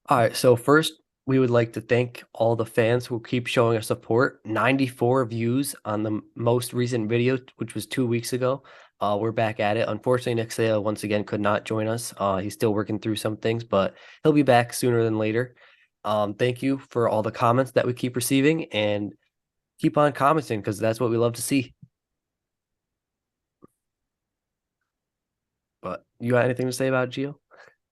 All right, so first, we would like to thank all the fans who keep showing us support. 94 views on the most recent video, which was 2 weeks ago. We're back at it. Unfortunately, Nick Sale once again could not join us. He's still working through some things, but he'll be back sooner than later. Thank you for all the comments that we keep receiving and keep on commenting because that's what we love to see. But you got anything to say about Gio?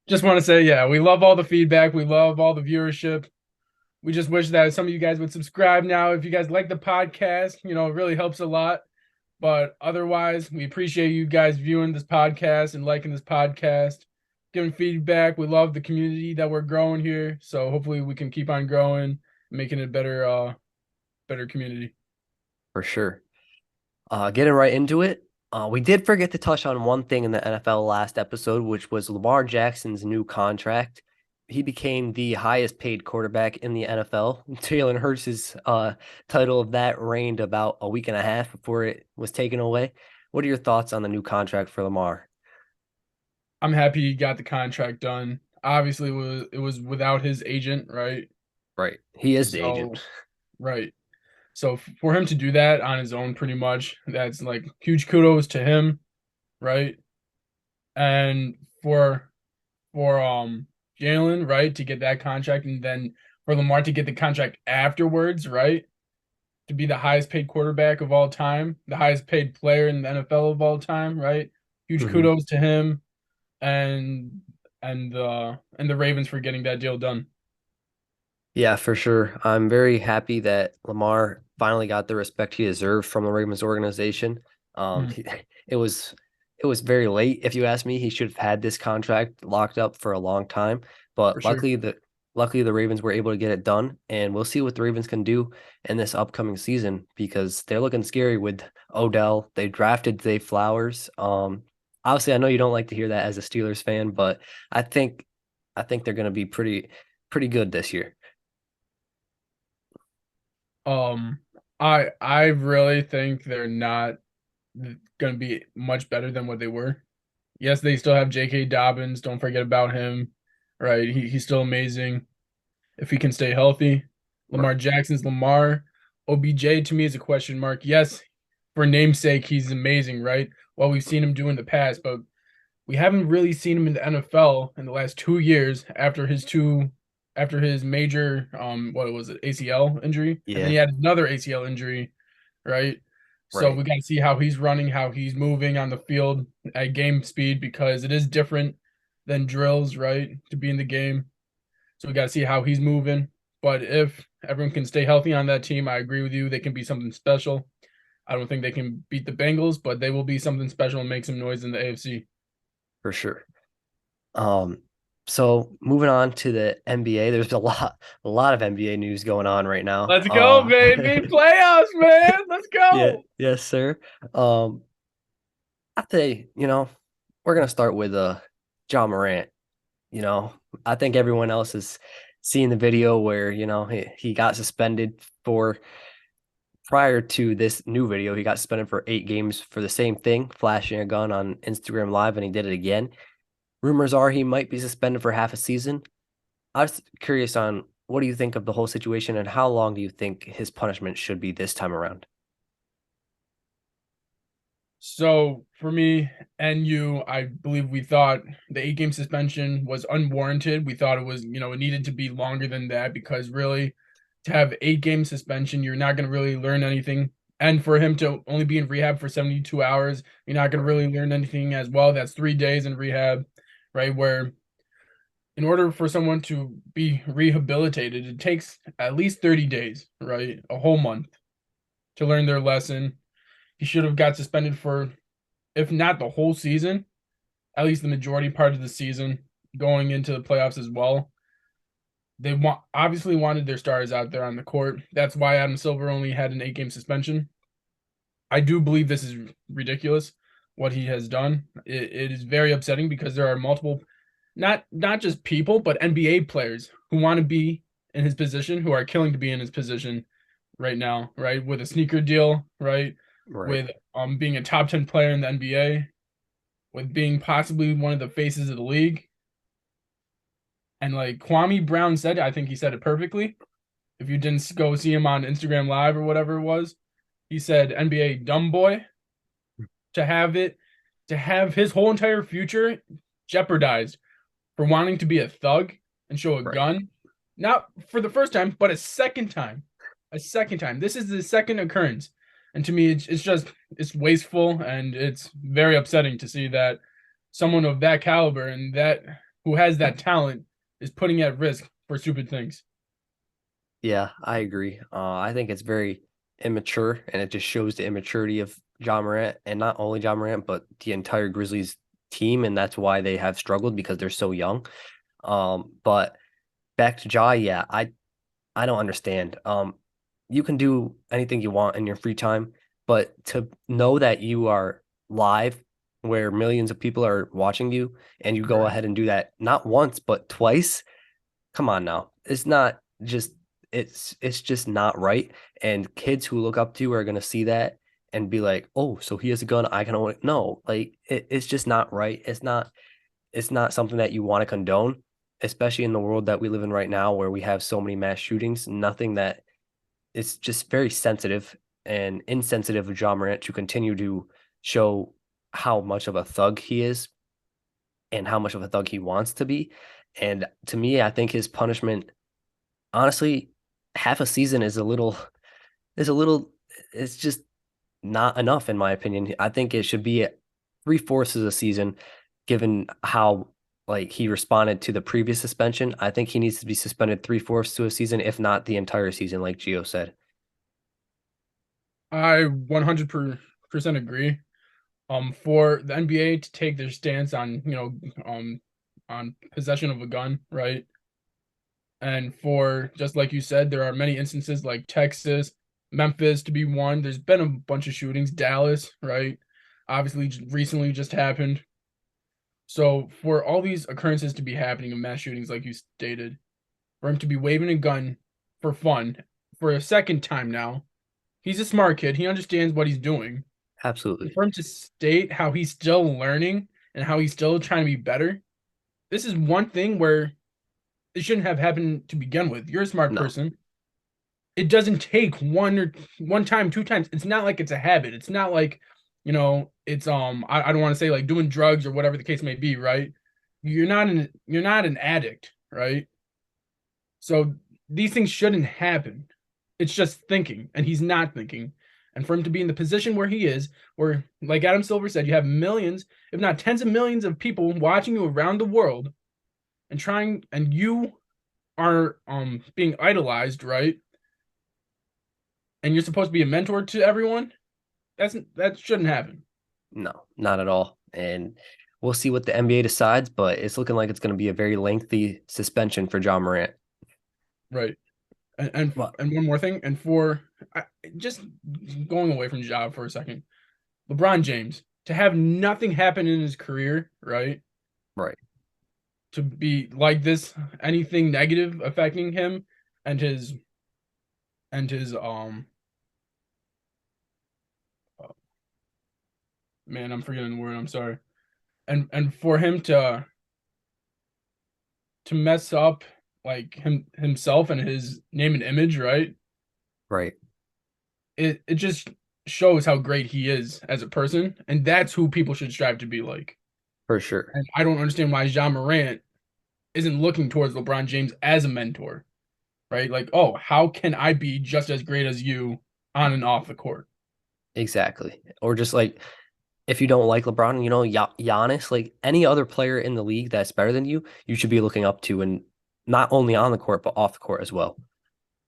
Just want to say, yeah, we love all the feedback. We love all the viewership. We just wish that some of you guys would subscribe now. If you guys like the podcast, it really helps a lot. But otherwise, we appreciate you guys viewing this podcast and liking this podcast, giving feedback. We love the community that we're growing here. So hopefully we can keep on growing, making it better community. For sure. Getting right into it. We did forget to touch on one thing in the NFL last episode, which was Lamar Jackson's new contract. He became the highest paid quarterback in the NFL. Jalen Hurts' title of that reigned about a week and a half before it was taken away. What are your thoughts on the new contract for Lamar? I'm happy he got the contract done. Obviously, it was without his agent, right? Right. He is the agent. So, right. So for him to do that on his own, pretty much, that's like huge kudos to him, right? And for Jalen, right, to get that contract, and then for Lamar to get the contract afterwards, right, to be the highest paid quarterback of all time, the highest paid player in the NFL of all time, right? Huge Mhm. kudos to him and and the Ravens for getting that deal done. Yeah, for sure. I'm very happy that Lamar finally got the respect he deserved from the Ravens organization. Um, Mhm. he, it was it was very late, if you ask me. He should have had this contract locked up for a long time, For but sure. luckily the Ravens were able to get it done, and we'll see what the Ravens can do in this upcoming season because they're looking scary with Odell. They drafted Zay Flowers. Obviously, I know you don't like to hear that as a Steelers fan, but I think I think they're going to be pretty good this year. Um, I really think they're not going to be much better than what they were. Yes, they still have J.K. Dobbins. Don't forget about him, right? He's still amazing if he can stay healthy. Lamar Right. Jackson's Lamar. OBJ to me is a question mark. Yes, for namesake, he's amazing, right? Well, we've seen him do in the past, but we haven't really seen him in the NFL in the last 2 years after his major what was it, ACL injury, and then he Yeah, had another ACL injury, right? So right. we got to see how he's running, how he's moving on the field at game speed because it is different than drills, right? To be in the game. So we got to see how he's moving. But if everyone can stay healthy on that team, I agree with you. They can be something special. I don't think they can beat the Bengals, but they will be something special and make some noise in the AFC. For sure. Um, so moving on to the NBA, there's a lot of NBA news going on right now. Let's go, baby. Playoffs, man. Let's Yeah, go. yes, sir. Um, I think, we're gonna start with John Morant. You know, I think everyone else has seen the video where, he got suspended for prior to this new video, he got suspended for 8 games for the same thing, flashing a gun on Instagram Live, and he did it again. Rumors are he might be suspended for half a season. I was curious on what do you think of the whole situation and how long do you think his punishment should be this time around? So for me and you, I believe we thought the 8 game suspension was unwarranted. We thought it was, it needed to be longer than that because really to have 8 game suspension, you're not going to really learn anything. And for him to only be in rehab for 72 hours, you're not going to Right. really learn anything as well. That's 3 days in rehab, right? Where in order for someone to be rehabilitated, it takes at least 30 days, right? A whole month to learn their lesson. He should have got suspended for, if not the whole season, at least the majority part of the season, going into the playoffs as well. They obviously wanted their stars out there on the court. That's why Adam Silver only had an 8 game suspension. I do believe this is ridiculous what he has done. It is very upsetting because there are multiple, not just people, but NBA players who want to be in his position, who are killing to be in his position right now, right? With a sneaker deal, right? Right. With being a top 10 player in the NBA, with being possibly one of the faces of the league. And like Kwame Brown said, I think he said it perfectly. If you didn't go see him on Instagram Live or whatever it was, he said NBA dumb boy to have it to have his whole entire future jeopardized for wanting to be a thug and show a Right. gun. Not for the first time, but a second time. A second time. This is the second occurrence. And to me, it's just it's wasteful and it's very upsetting to see that someone of that caliber and that who has that talent is putting at risk for stupid things. Yeah, I agree. I think it's very immature, and it just shows the immaturity of John Morant, and not only John Morant, but the entire Grizzlies team, and that's why they have struggled because they're so young. But back to Ja, yeah, I don't understand. You can do anything you want in your free time, but to know that you are live where millions of people are watching you and you go Right. ahead and do that not once but twice, come on now. It's not just it's just not right. And kids who look up to you are gonna see that and be like, oh, so he has a gun, I can only no, like it's just not right. It's not something that you want to condone, especially in the world that we live in right now where we have so many mass shootings. Nothing that it's just very sensitive and insensitive of John Morant to continue to show how much of a thug he is and how much of a thug he wants to be. And to me, I think his punishment, honestly, half a season is a little, it's just not enough in my opinion. I think it should be at three-fourths of the season, given how like he responded to the previous suspension. I think he needs to be suspended three-fourths to a season, if not the entire season, like Gio said. I 100% agree. For the NBA to take their stance on, on possession of a gun, right? And for just like you said, there are many instances like Texas, Memphis to be one. There's been a bunch of shootings, Dallas, right? Obviously, recently just happened. So for all these occurrences to be happening of mass shootings, like you stated, for him to be waving a gun for fun for a second time now, he's a smart kid. He understands what he's doing. And Absolutely. for him to state how he's still learning and how he's still trying to be better, this is one thing where it shouldn't have happened to begin with. You're a smart No, person. It doesn't take one time, two times. It's not like it's a habit. It's not like, it's I don't want to say like doing drugs or whatever the case may be, right? You're not an addict, right? So these things shouldn't happen. It's just thinking, and he's not thinking. And for him to be in the position where he is, where, like Adam Silver said, you have millions, if not tens of millions of people watching you around the world and trying, and you are being idolized, right? And you're supposed to be a mentor to everyone. That shouldn't happen. no, not at all. And we'll see what the NBA decides, but it's looking like it's going to be a very lengthy suspension for John Morant. Right. And and, But and one more thing, and for just going away from job for a second, LeBron James to have nothing happen in his career, right? right, To be like this, anything negative affecting him and his oh, man, I'm forgetting the word. I'm sorry. And for him to mess up like himself and his name and image, right? right, It just shows how great he is as a person, and that's who people should strive to be like. for sure. And I don't understand why John Morant isn't looking towards LeBron James as a mentor, right? Like, oh, how can I be just as great as you on and off the court? Exactly. Or just like if you don't like LeBron, Giannis, like any other player in the league that's better than you should be looking up to, and not only on the court but off the court as well.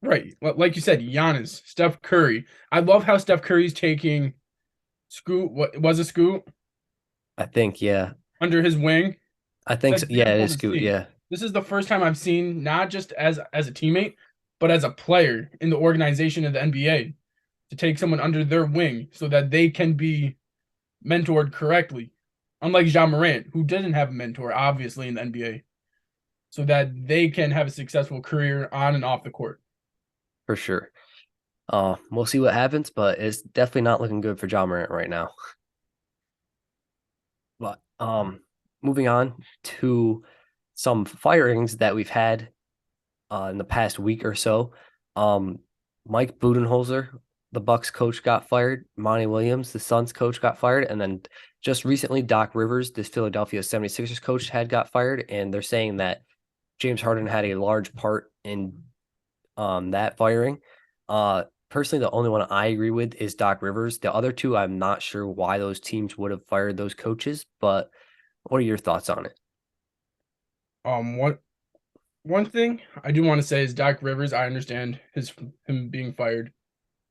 Right. Like you said, Giannis, Steph Curry. I love how Steph Curry's taking Scoot, what was a Scoot I think, yeah, under his wing. I think so. That's Yeah, it beautiful is to Scoot. see. Yeah, This is the first time I've seen not just as a teammate, but as a player in the organization of the NBA to take someone under their wing so that they can be mentored correctly. Unlike Jean Morant, who didn't have a mentor, obviously, in the NBA, so that they can have a successful career on and off the court. for sure. We'll see what happens, but it's definitely not looking good for John Morant right now. But moving on to some firings that we've had in the past week or so. Um, Mike Budenholzer, the Bucks coach, got fired. Monty Williams, the Suns coach, got fired. And then just recently, Doc Rivers, the Philadelphia 76ers coach, had got fired. And they're saying that James Harden had a large part in that firing. Personally, the only one I agree with is Doc Rivers. The other two, I'm not sure why those teams would have fired those coaches, but what are your thoughts on it? What one thing I do want to say is Doc Rivers. I understand him being fired.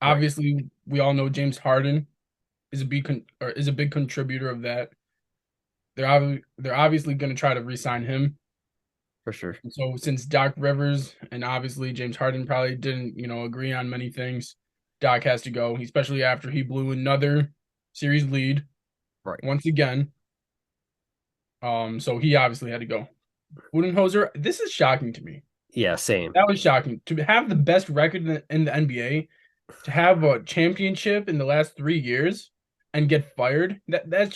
Right, Obviously, we all know James Harden is a big contributor of that. They're obviously going to try to re-sign him. for sure. So since Doc Rivers and obviously James Harden probably didn't, agree on many things, Doc has to go, especially after he blew another series lead Right. once again. So he obviously had to go. Budenholzer, this is shocking to me. Yeah, same. That was shocking to have the best record in the NBA, to have a championship in the last 3 years, and get fired. That's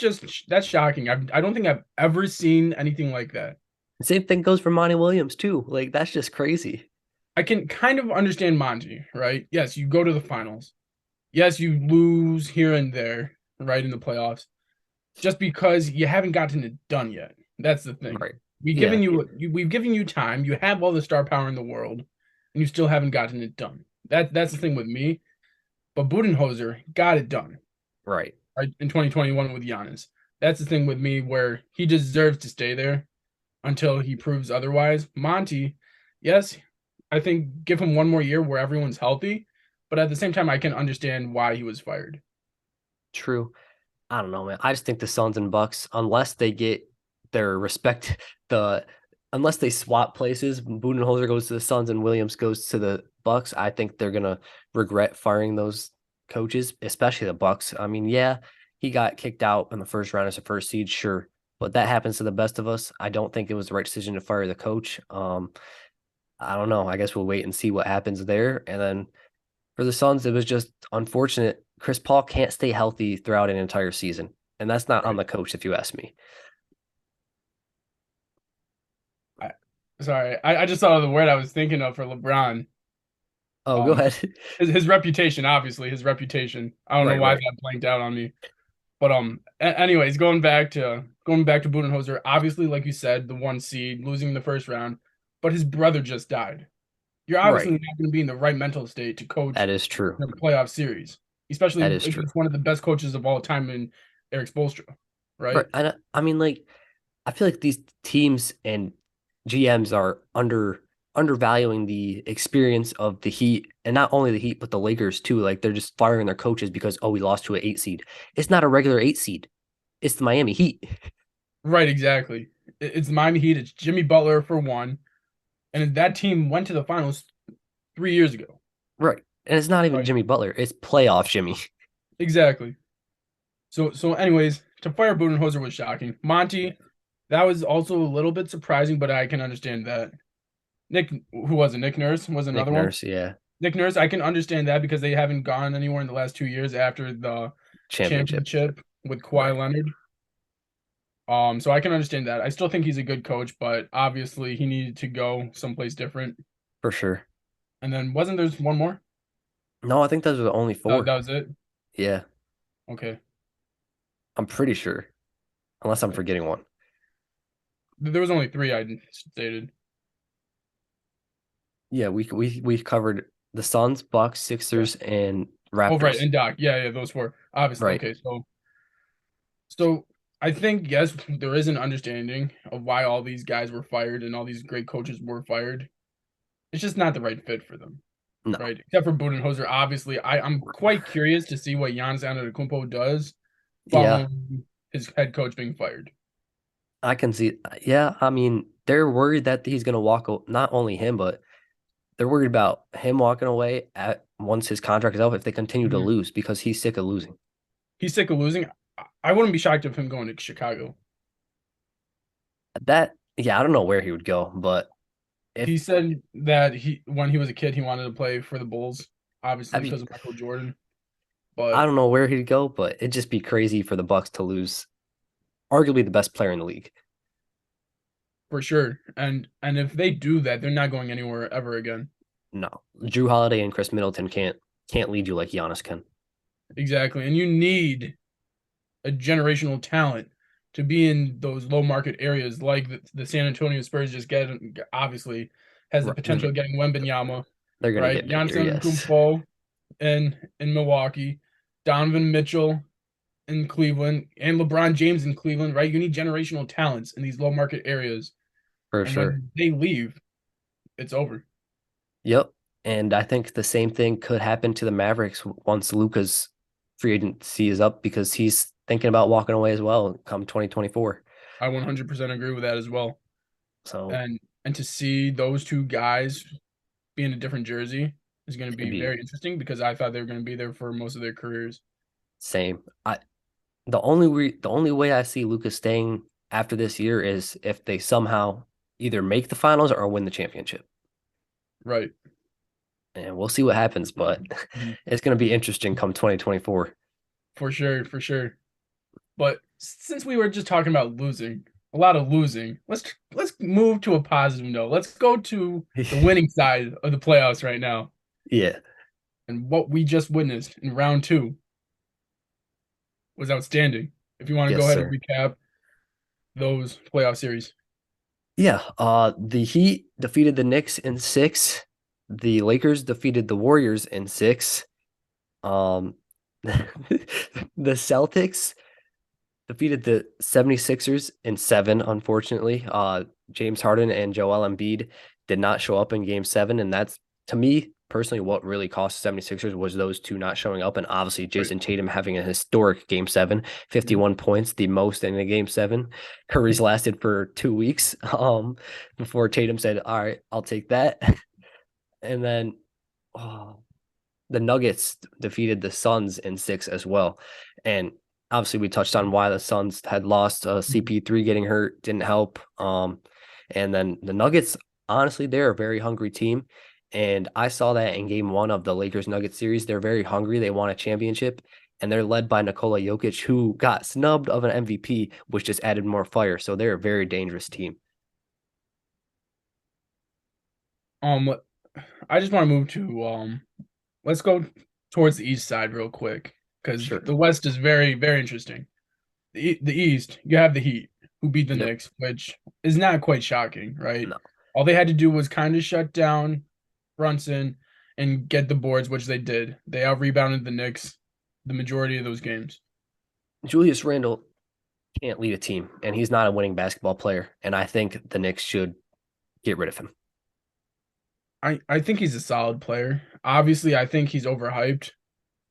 shocking. I don't think I've ever seen anything like that. Same thing goes for Monty Williams too. Like that's just crazy. I can kind of understand Monty, right? Yes, you go to the finals. Yes, you lose here and there, right, in the playoffs, just because you haven't gotten it done yet. That's the thing. Right. We've Yeah, given we've given you time. You have all the star power in the world, and you still haven't gotten it done. That's the thing with me. But Budenholzer got it done, right. right, in 2021 with Giannis. That's the thing with me where he deserves to stay there until he proves otherwise. Monty, yes, I think give him one more year where everyone's healthy, but at the same time, I can understand why he was fired. True. I don't know, man. I just think the Suns and Bucks, unless they get their respect, the unless they swap places, Budenholzer goes to the Suns and Williams goes to the Bucks, I think they're gonna regret firing those coaches, especially the Bucks. I mean, yeah, he got kicked out in the first round as a first seed, sure, but that happens to the best of us. I don't think it was the right decision to fire the coach. I don't know. I guess we'll wait and see what happens there. And then for the Suns, it was just unfortunate. Chris Paul can't stay healthy throughout an entire season, and that's not on Right. the coach, if you ask me. I, sorry, I just thought of the word I was thinking of for LeBron. Oh, go Um, ahead. his reputation, obviously, his reputation. I don't know Right, why right, that blanked out on me. But anyways, going back to Budenholzer, obviously, like you said, the one seed, losing the first round, but his brother just died. You're obviously right. not going to be in the right mental state to coach That is true. in a playoff series, especially That is true. against one of the best coaches of all time in Eric Spoelstra, Right. right? I mean, like, I feel like these teams and GMs are undervaluing the experience of the Heat, and not only the Heat, but the Lakers too. Like they're just firing their coaches because we lost to an 8 seed. It's not a regular 8 seed. It's the Miami Heat. Right, exactly. It's the Miami Heat. It's Jimmy Butler for one, and that team went to the finals 3 years ago. Right. And it's not even Right, Jimmy Butler. It's playoff Jimmy. exactly. So anyways, to fire Budenholzer was shocking. Monty, that was also a little bit surprising, but I can understand that. Nick, who was it? Nick Nurse was Nick another one. Nurse, yeah. Nick Nurse, I can understand that because they haven't gone anywhere in the last 2 years after the Championship. championship with Kawhi Right. Leonard. So I can understand that. I still think he's a good coach, but obviously he needed to go someplace different. For sure. And then wasn't there one more? No, I think those are the only That four. was it. Yeah. Okay. I'm pretty sure. Unless I'm Okay. forgetting one. There was only three I stated. Yeah, we covered the Suns, Bucks, Okay. Sixers, and Oh, right, Raptors. and Doc. Yeah, those four. Obviously. Right. Okay, so I think yes, there is an understanding of why all these guys were fired and all these great coaches were fired. It's just not the right fit for them, No. right? Except for Budenholzer. Obviously, I'm quite curious to see what Giannis Antetokounmpo does Yeah, following his head coach being fired. I can see. Yeah, I mean, they're worried that he's going to not only him, but they're worried about him walking away at once his contract is up if they continue to Mhm. lose because he's sick of losing. He's sick of losing. I wouldn't be shocked if him going to Chicago. Yeah, I don't know where he would go, but if He said that when he was a kid, he wanted to play for the Bulls, I obviously mean, because of Michael Jordan. I But don't know where he'd go, but it'd just be crazy for the Bucks to lose arguably the best player in the league. for sure. And if they do that, they're not going anywhere ever again. No, Drew Holiday and Chris Middleton can't lead you like Giannis can. Exactly. And you need a generational talent to be in those low market areas like the San Antonio Spurs just get obviously has the Right. potential of getting Wembanyama, They're gonna right? get Giannis bigger, yes, Antetokounmpo in Milwaukee, Donovan Mitchell in Cleveland, and LeBron James in Cleveland, right? You need generational talents in these low market areas. for And sure. when they leave, it's over. Yep. And I think the same thing could happen to the Mavericks once Luka's free agency is up because he's thinking about walking away as well come 2024. I 100% agree with that as well. So And to see those two guys be in a different jersey is going to it'd be be very interesting because I thought they were going to be there for most of their careers. same. The only way I see Luka staying after this year is if they somehow either make the finals or win the championship. Right. And we'll see what happens, but Mhm. it's going to be interesting come 2024. For sure, for sure. But since we were just talking about losing, a lot of losing, let's move to a positive note. Let's go to the winning side of the playoffs right now Yeah. and what we just witnessed in round two was outstanding. If you want to Yes, go ahead and sir. recap those playoff series. Yeah, the Heat defeated the Knicks in six. The Lakers defeated the Warriors in six. Um, the Celtics defeated the 76ers in seven, unfortunately. James Harden and Joel Embiid did not show up in game seven, and that's to me personally what really cost the 76ers was those two not showing up. And obviously Right. Jason Tatum having a historic game seven, Mhm. 51 points, the most in a game seven. Curry's lasted for 2 weeks before Tatum said, all right, I'll take that. And then oh, the Nuggets defeated the Suns in six as well. And obviously, we touched on why the Suns had lost. CP3 getting hurt didn't help. And then the Nuggets, honestly, they're a very hungry team. And I saw that in game one of the Lakers Nuggets series. They're very hungry. They want a championship. And they're led by Nikola Jokic, who got snubbed of an MVP, which just added more fire. So they're a very dangerous team. Um, I just want to move to let's go towards the east side real quick because Sure. the west is very, very interesting. The East, you have the Heat who beat the Yep. Knicks, which is not quite shocking, right? No. All they had to do was kind of shut down Brunson and get the boards, which they did. They out rebounded the Knicks the majority of those games. Julius Randle can't lead a team, and he's not a winning basketball player. And I think the Knicks should get rid of him. I think he's a solid player. Obviously, I think he's overhyped.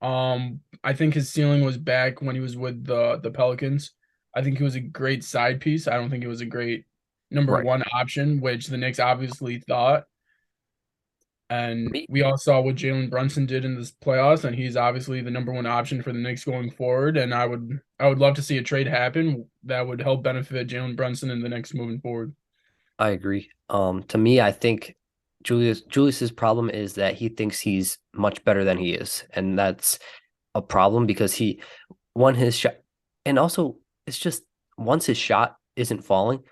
I think his ceiling was back when he was with the Pelicans. I think he was a great side piece. I don't think it was a great number Right. one option, which the Knicks obviously thought. And Me, we all saw what Jalen Brunson did in this playoffs, and he's obviously the number one option for the Knicks going forward. And I would love to see a trade happen that would help benefit Jalen Brunson in the Knicks moving forward. I agree. To me, I think Julius's problem is that he thinks he's much better than he is, and that's a problem because he won his shot, and also it's just once his shot isn't falling,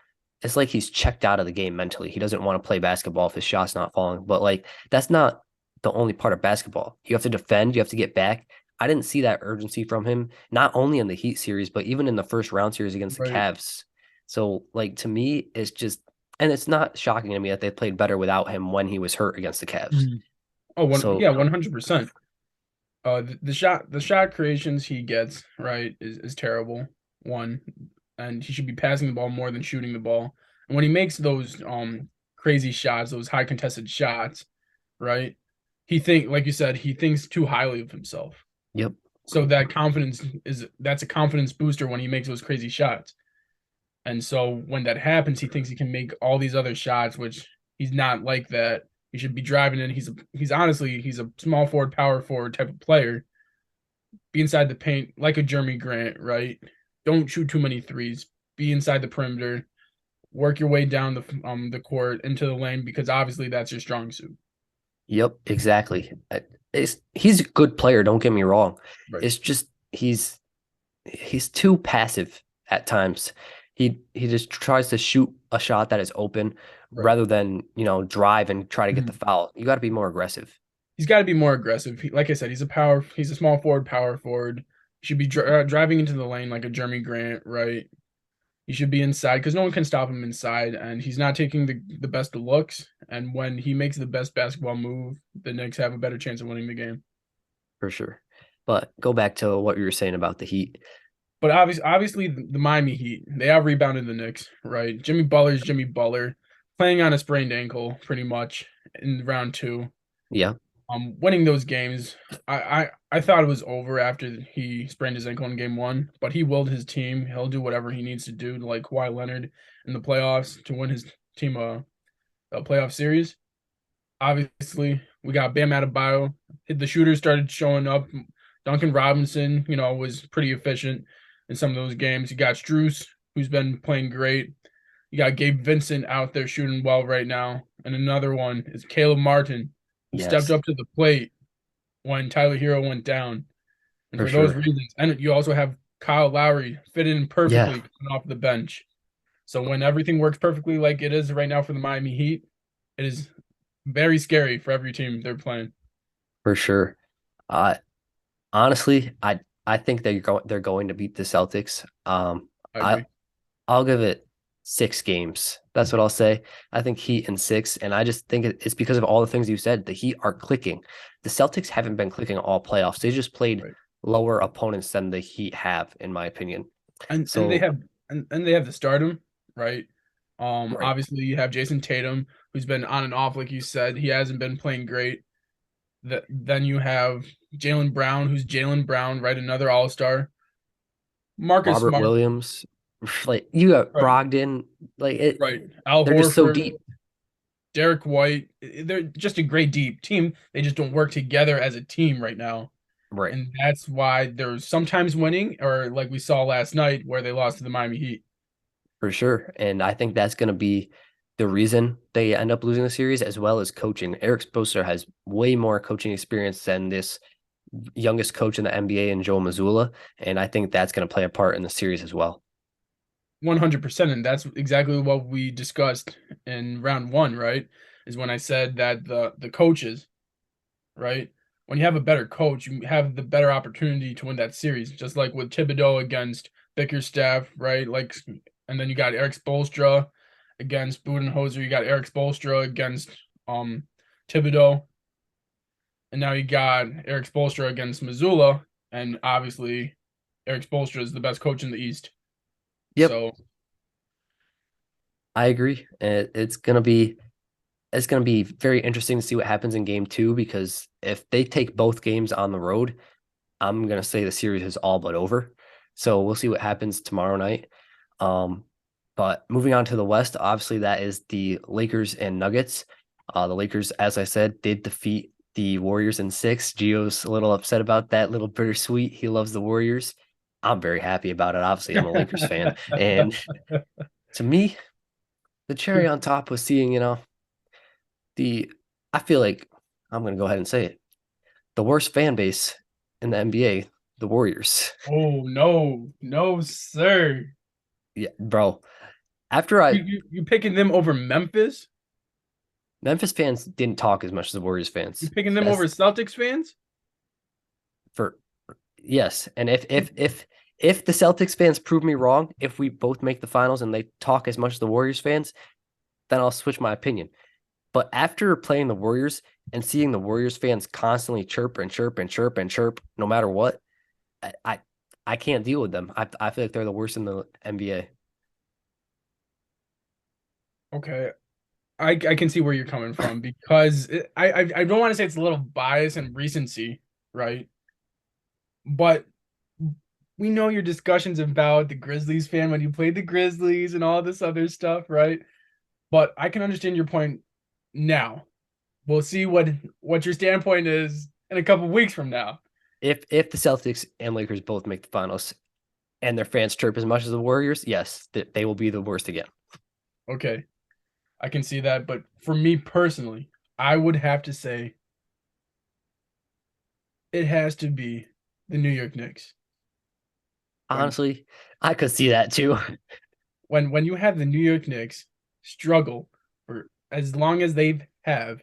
it's like he's checked out of the game mentally. He doesn't want to play basketball if his shot's not falling. But like that's not the only part of basketball. You have to defend, you have to get back. I didn't see that urgency from him, not only in the Heat series, but even in the first round series against the Right. Cavs. So like to me, it's just and it's not shocking to me that they played better without him when he was hurt against the Cavs. Mhm. Oh, So yeah, 100%. The shot creations he gets, right, is terrible. One, and he should be passing the ball more than shooting the ball. And when he makes those crazy shots, those high contested shots, right? Like you said, he thinks too highly of himself. yep, So that's a confidence booster when he makes those crazy shots. And so when that happens, he thinks he can make all these other shots, which he's not like that. He should be driving in. He's a small forward, power forward type of player. Be inside the paint like a Jeremy Grant, right? Don't shoot too many threes. Be inside the perimeter. Work your way down the court into the lane because obviously that's your strong suit. yep, exactly. He's a good player, don't get me wrong. Right. It's just he's too passive at times. He just tries to shoot a shot that is open Right. rather than, drive and try to get the Mhm. foul. You got to be more aggressive. He's got to be more aggressive. Like I said, he's a small forward, power forward. He should be driving into the lane like a Jeremy Grant, right? He should be inside because no one can stop him inside, and he's not taking the best of looks. And when he makes the best basketball move, the Knicks have a better chance of winning the game. For sure. But go back to what you were saying about the Heat. But obviously, the Miami Heat, they out rebounded the Knicks, right? Jimmy Butler's Jimmy Butler, playing on a sprained ankle pretty much in round two. Yeah. Winning those games, I thought it was over after he sprained his ankle in game one, but he willed his team. He'll do whatever he needs to do, like Kawhi Leonard in the playoffs to win his team a playoff series. Obviously, we got Bam Adebayo. The shooters started showing up. Duncan Robinson, was pretty efficient in some of those games. You got Strus, who's been playing great. You got Gabe Vincent out there shooting well right now. And another one is Caleb Martin, who stepped Yes, up to the plate when Tyler Hero went down. And for for those sure. reasons, and you also have Kyle Lowry fit in Yeah, perfectly coming off the bench. So when everything works perfectly like it is right now for the Miami Heat, it is very scary for every team they're playing. for sure. Uh honestly, I think they're going to beat the Celtics. I I agree. I'll give it 6 games. That's what I'll say. I think Heat in six, and I just think it's because of all the things you said. The Heat are clicking. The Celtics haven't been clicking all playoffs. They just played Right. lower opponents than the Heat have, in my opinion. And they So, have and they have the stardom, right? right, Obviously you have Jason Tatum, who's been on and off, like you said. He hasn't been playing great. Then you have Jalen Brown, who's Jalen Brown, right? Another all-star. Marcus Robert Smart, Williams, like you got right, Brogdon, like right. Al they're just so Horford, deep. Derek White. They're just a great deep team. They just don't work together as a team right now. Right. And that's why they're sometimes winning, or like we saw last night where they lost to the Miami Heat. For sure. And I think that's going to be the reason they end up losing the series, as well as coaching. Eric Spoelstra has way more coaching experience than this youngest coach in the NBA in Joe Mazzulla. And I think that's going to play a part in the series as well. 100%. And that's exactly what we discussed in round one, right? Is when I said that the coaches, right? When you have a better coach, you have the better opportunity to win that series. Just like with Thibodeau against Bickerstaff, right? Like, and then you got Eric Spoelstra against Budenholzer. You got Eric Spoelstra against um Thibodeau, and now you got Eric Spoelstra against Missoula, and obviously Eric Spoelstra is the best coach in the East. Yep, So I agree. It's gonna be very interesting to see what happens in game two, because if they take both games on the road, I'm gonna say the series is all but over. So we'll see what happens tomorrow night. Um, but moving on to the West, obviously that is the Lakers and Nuggets. The Lakers, as I said, did defeat the Warriors in six. Gio's a little upset about that, little bittersweet. He loves the Warriors. I'm very happy about it. Obviously, I'm a Lakers fan. And to me, the cherry on top was seeing, the I feel like I'm gonna go ahead and say it. The worst fan base in the NBA, the Warriors. oh no, no sir. Yeah, bro. After I You picking them over Memphis? Memphis fans didn't talk as much as the Warriors You fans. picking them over That's Celtics fans? for yes. And if the Celtics fans prove me wrong, if we both make the finals and they talk as much as the Warriors fans, then I'll switch my opinion. But after playing the Warriors and seeing the Warriors fans constantly chirp and chirp and chirp and chirp, no matter what, I I, I can't deal with them. I feel like they're the worst in the NBA. Okay, I can see where you're coming from because I don't want to say it's a little bias and recency, right? But we know your discussions about the Grizzlies fan when you played the Grizzlies and all this other stuff, right? But I can understand your point now. We'll see what your standpoint is in a couple weeks from now. If the Celtics and Lakers both make the finals and their fans chirp as much as the Warriors, yes, they will be the worst again. Okay, I can see that, but for me personally, I would have to say it has to be the New York Knicks. When Honestly, I could see that too. when you have the New York Knicks struggle for as long as they have,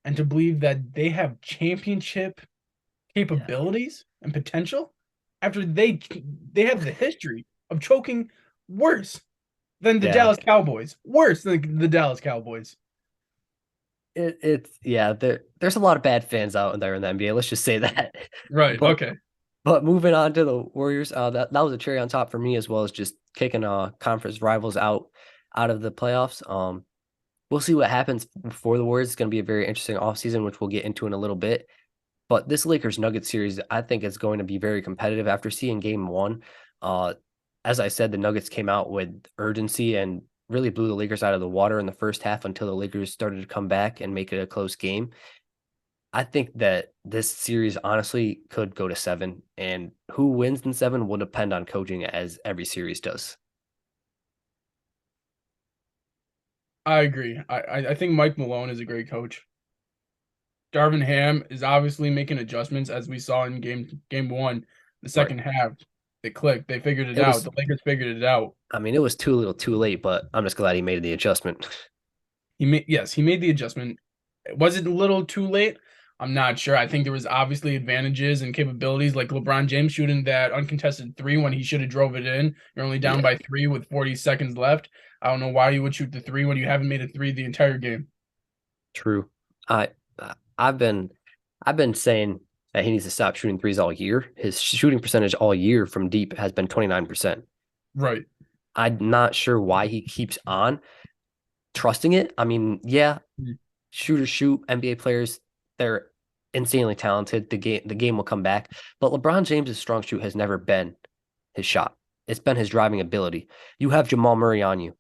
and to believe that they have championship Yeah. capabilities and potential after they have the history of choking worse than the Yeah. Dallas Cowboys, worse than the Dallas Cowboys. It's yeah, there's a lot of bad fans out there in the NBA. Let's just say that. Right. But Okay. but moving on to the Warriors, that was a cherry on top for me as well as just kicking conference rivals out of the playoffs. We'll see what happens for the Warriors. It's going to be a very interesting offseason, which we'll get into in a little bit. But this Lakers Nuggets series, I think is going to be very competitive. After seeing game one, uh, as I said, the Nuggets came out with urgency and really blew the Lakers out of the water in the first half until the Lakers started to come back and make it a close game. I think that this series honestly could go to seven, and who wins in seven will depend on coaching, as every series does. I agree. I think Mike Malone is a great coach. Darvin Ham is obviously making adjustments as we saw in game one, the Right. second half. They clicked. They figured it It out. was, The Lakers figured it out. I mean, it was too little, too late, but I'm just glad he made the adjustment. He made the adjustment. Was it a little too late? I'm not sure. I think there was obviously advantages and capabilities like LeBron James shooting that uncontested three when he should have drove it in. You're only down Yeah, by three with 40 seconds left. I don't know why you would shoot the three when you haven't made a three the entire game. true. I I've been saying that he needs to stop shooting threes all year. His shooting percentage all year from deep has been 29%. Right. I'm not sure why he keeps on trusting it. I mean, yeah, shooters shoot, NBA players, they're insanely talented. The game will come back. But LeBron James's strong suit has never been his shot. It's been his driving ability. You have Jamal Murray on you.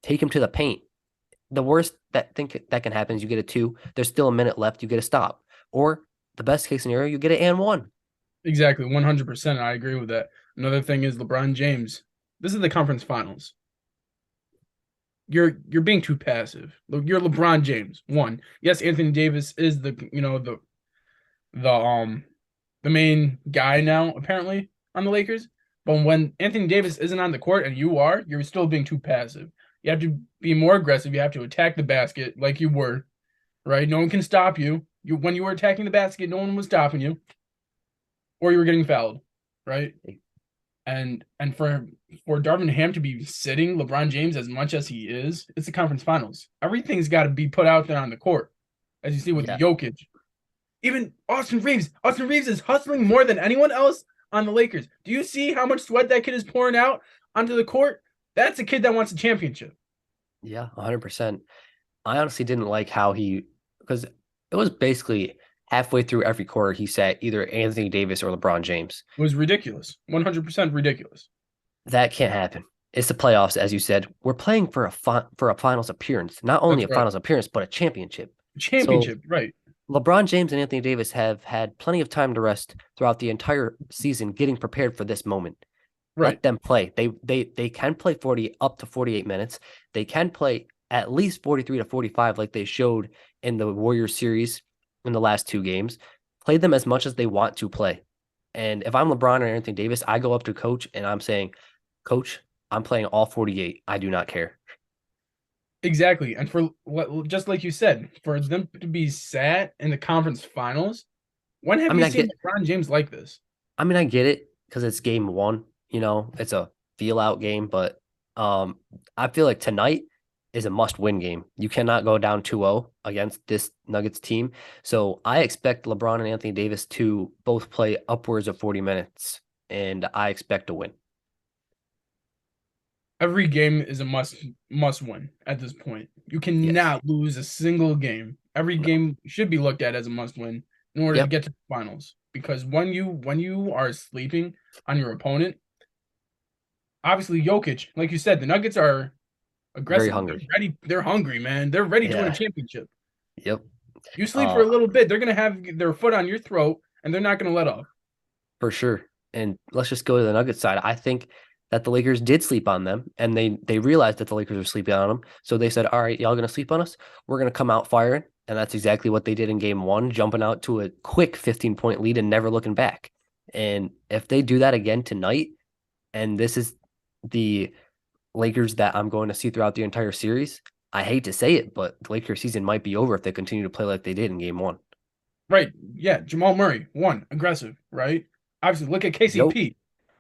Take him to the paint. The worst that can happen is you get a two. There's still a minute left. You get a stop. Or the best case scenario, you get an and one. Exactly. 100%. I agree with that. Another thing is LeBron James. This is the conference finals. You're being too passive. You're LeBron James. One. Yes, Anthony Davis is the the main guy now, apparently, on the Lakers. But when Anthony Davis isn't on the court and you are, you're still being too passive. You have to be more aggressive. You have to attack the basket like you were, right? No one can stop you. You when you were attacking the basket, no one was stopping you, or you were getting fouled, right? And for Darvin Ham to be sitting LeBron James as much as he is, it's the conference finals. Everything's got to be put out there on the court, as you see with Yeah. Jokic. Even Austin Reeves. Austin Reeves is hustling more than anyone else on the Lakers. Do you see how much sweat that kid is pouring out onto the court? That's a kid that wants a championship. Yeah, 100%. I honestly didn't like how because it was basically halfway through every quarter, he sat either Anthony Davis or LeBron James. It was ridiculous. 100% ridiculous. That can't happen. It's the playoffs, as you said. We're playing for a finals appearance, not only That's a right. finals appearance, but a championship. So Championship, right. LeBron James and Anthony Davis have had plenty of time to rest throughout the entire season, getting prepared for this moment. Right. Let them play. They can play 40 up to 48 minutes. They can play at least 43 to 45, like they showed in the Warriors series in the last two games. Play them as much as they want to play. And if I'm LeBron or Anthony Davis, I go up to coach and I'm saying, Coach, I'm playing all 48. I do not care. Exactly. And for just like you said, for them to be sat in the conference finals, when I have mean, you I seen get LeBron James like this? I get it because it's game one, it's a feel out game, but I feel like tonight is a must win game. You cannot go down 2-0 against this Nuggets team. So I expect LeBron and Anthony Davis to both play upwards of 40 minutes, and I expect to win. Every game is a must win at this point. You Yes. cannot lose a single game. Every No. game should be looked at as a must win in order to Yep. get to the finals. Because when you are sleeping on your opponent, obviously Jokic, like you said, the Nuggets are Very aggressive. They're hungry. ready. They're hungry, man. They're ready to win a Yeah. championship. Yep. You sleep for Uh, a little bit, they're gonna have their foot on your throat and they're not gonna let up. for sure. And let's just go to the Nuggets side. I think that the Lakers did sleep on them, and they realized that the Lakers were sleeping on them. So they said, "All right, y'all gonna sleep on us? We're gonna come out firing." And that's exactly what they did in game one, jumping out to a quick 15-point lead and never looking back. And if they do that again tonight, and this is the Lakers that I'm going to see throughout the entire series. I hate to say it, but the Lakers season might be over if they continue to play like they did in game one. Right. Yeah. Jamal Murray, one, aggressive, right? Obviously, look at Yo, KCP.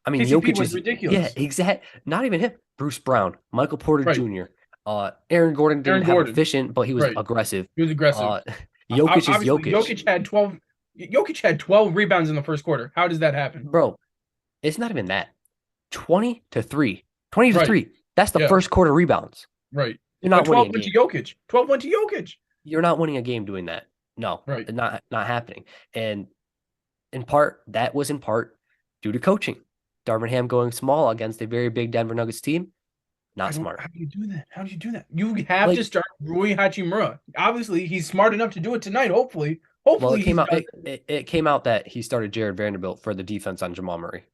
I mean, KCP Jokic was is, yeah, ridiculous. exact. Not even him. Bruce Brown, Michael Porter Right. Jr. Aaron Gordon didn't Aaron have Gordon. efficient, but he was Right. aggressive. He was aggressive. Uh, Jokic is Obviously, Jokic, Jokic had 12 rebounds in the first quarter. How does that happen? bro. It's not even that. 20 to 3. 20 to Right. 3. That's the Yeah. first quarter rebounds. Right. You're But not winning 12 a went to game. Jokic. 12 went to Jokic. You're not winning a game doing that. No, Right. not happening. And that was in part due to coaching. Darvin Ham going small against a very big Denver Nuggets team, I not don't. smart. How do you do that? How do you do that? You have to Like, start Rui Hachimura. Obviously, he's smart enough to do it tonight. Hopefully, well, it hopefully came he's out done it, it. it, it came out that he started Jared Vanderbilt for the defense on Jamal Murray,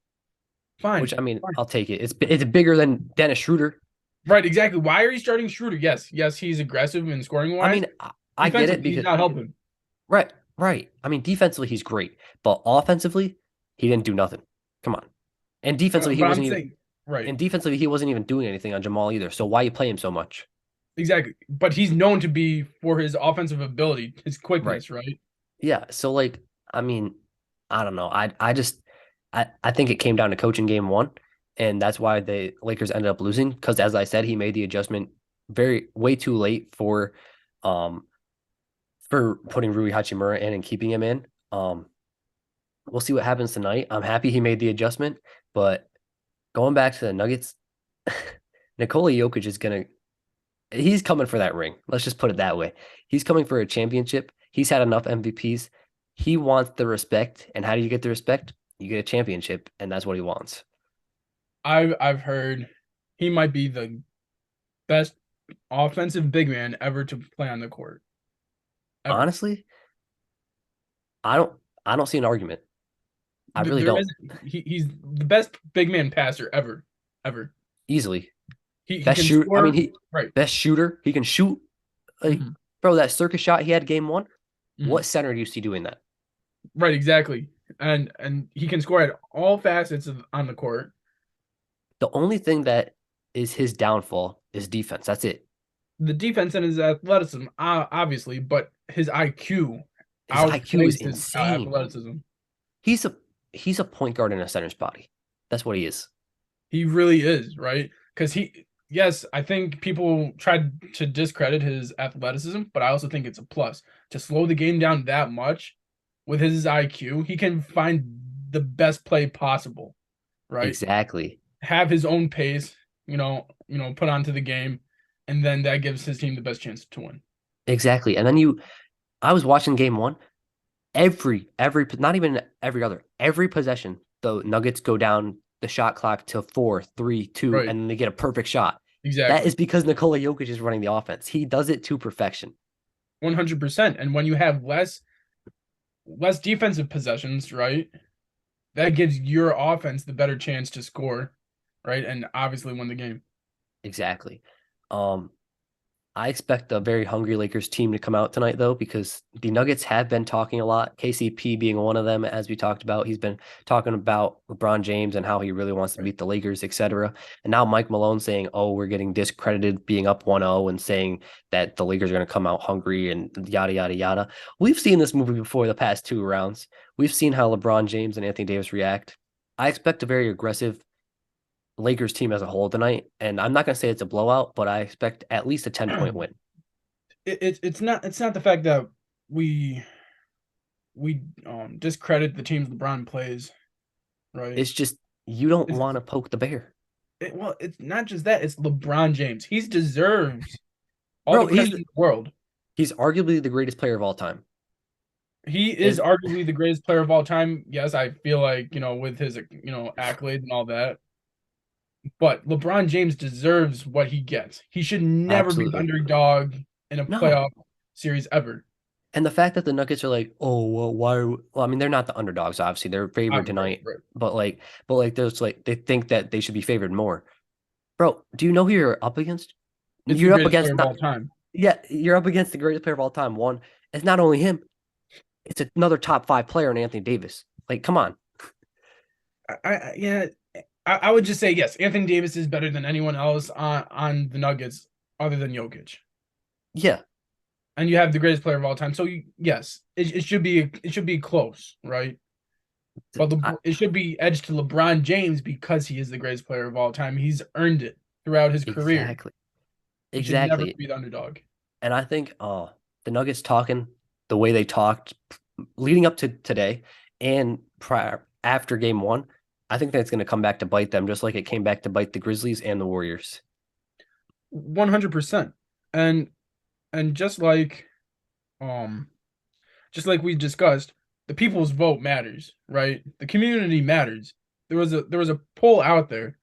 which Fine. I mean, Fine. I'll take it. It's bigger than Dennis Schroeder. Right. Exactly. Why are you starting Schroeder? Yes. Yes. He's aggressive and scoring I wise. mean, I get it Defensively, he's because not helping. right, right. I mean, defensively he's great, but offensively he didn't do nothing. Come on. And defensively he But I'm wasn't even saying, right. and defensively he wasn't even doing anything on Jamal either. So why you play him so much? Exactly. But he's known to be for his offensive ability, his Right. quickness, right? Yeah. So like, I mean, I don't know. I think it came down to coaching game one, and that's why the Lakers ended up losing. Because as I said, he made the adjustment way too late um for putting Rui Hachimura in and keeping him in. We'll see what happens tonight. I'm happy he made the adjustment, but going back to the Nuggets, Nikola Jokic is gonna he's coming for that ring. Let's just put it that way. He's coming for a championship. He's had enough MVPs. He wants the respect. And how do you get the respect? You get a championship, and that's what he wants. I've heard he might be the best offensive big man ever to play on the court. Ever. Honestly, I don't I don't see an argument. I really There don't. is he's the best big man passer ever. Ever. Easily. He Best can shoot. I mean, score. he Right. best shooter. He can shoot. Like, Hmm. bro, that circus shot he had game one. Hmm. What center do you see doing that? Right, exactly. And he can score at all facets on the court. The only thing that is his downfall is defense. That's it. The defense and his athleticism, obviously, but his IQ His IQ is outplays his insane. athleticism. He's a he's a point guard in a center's body. That's what he is. He really is, right? Because yes, I think people tried to discredit his athleticism, but I also think it's a plus to slow the game down that much with his IQ. He can find the best play possible, right? Exactly. Have his own pace, put onto the game, and then that gives his team the best chance to win. Exactly. And then I was watching game one. Every not even every other every possession, the Nuggets go down the shot clock to 4, 3, 2, Right. and then they get a perfect shot. That is Exactly. because Nikola Jokic is running the offense. He does it to perfection. 100%. And when you have less defensive possessions, right? That gives your offense the better chance to score, right? And obviously win the game. Exactly. Um, I expect a very hungry Lakers team to come out tonight, though, because the Nuggets have been talking a lot. KCP being one of them, as we talked about. He's been talking about LeBron James and how he really wants to Right. beat the Lakers, etc. And now Mike Malone saying, oh, we're getting discredited being up 1-0 and saying that the Lakers are going to come out hungry and yada, yada, yada. We've seen this movie before the past two rounds. We've seen how LeBron James and Anthony Davis react. I expect a very aggressive Lakers team as a whole tonight. And I'm not going to say it's a blowout, but I expect at least a 10-point win. It's not the fact that we discredit the teams LeBron plays, right? It's just you don't It's want to poke the bear. well, it's not just that, it's LeBron James. He deserves all the Bro, credit in the world. he's arguably the greatest player of all time. He is Is arguably the greatest player of all time. Yes, I feel like, with his, accolades and all that. But LeBron James deserves what he gets. He should never be the absolutely. underdog in a No. playoff series ever. And the fact that the Nuggets are like, oh, well, why are well, I mean, they're not the underdogs, obviously. They're favored Right, tonight, right. but like there's like they think that they should be favored more. Bro, do you know who you're up against? It's the You're up greatest player against of all not time. yeah, you're up against the greatest player of all time. One, it's not only him, it's another top five player in Anthony Davis. Like, come on. Yeah, I would just say yes. Anthony Davis is better than anyone else on the Nuggets other than Jokic, Yeah, and you have the greatest player of all time. So yes, it should be close, right? But I, it should be edged to LeBron James because he is the greatest player of all time. He's earned it throughout his career. exactly, He should never exactly. be the underdog. And I think the Nuggets talking the way they talked leading up to today and prior after game one, I think that's going to come back to bite them, just like it came back to bite the Grizzlies and the Warriors. 100%. And and um just like we discussed, the people's vote matters, right? The community matters. There was a poll out there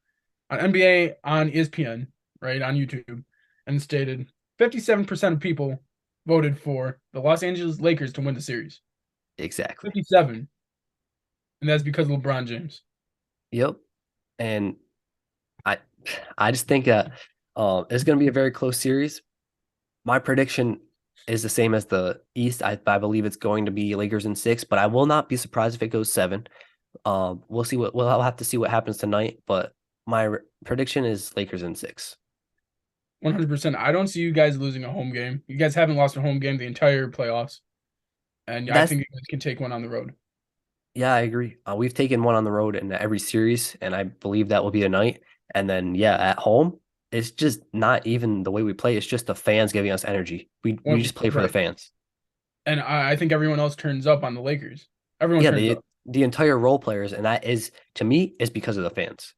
on NBA on ESPN, right, on YouTube, and it stated 57% of people voted for the Los Angeles Lakers to win the series. Exactly. 57, and that's because of LeBron James. Yep. And I I just think it's going to be a very close series. My prediction is the same as the East. I believe it's going to be Lakers in six, but I will not be surprised if it goes seven. We'll see what we'll have to see what happens tonight, but my prediction is Lakers in six. 100%. I don't see you guys losing a home game. You guys haven't lost a home game the entire playoffs, and I That's think you guys can take one on the road. Yeah, I agree. We've taken one on the road in every series, and I believe that will be tonight. And then yeah, at home, it's just not even the way we play. It's just the fans giving us energy. We Well, just play for the right. fans. And I think everyone else turns up on the Lakers. Everyone Yeah, turns the up. the entire role players, and that is to me is because of the fans.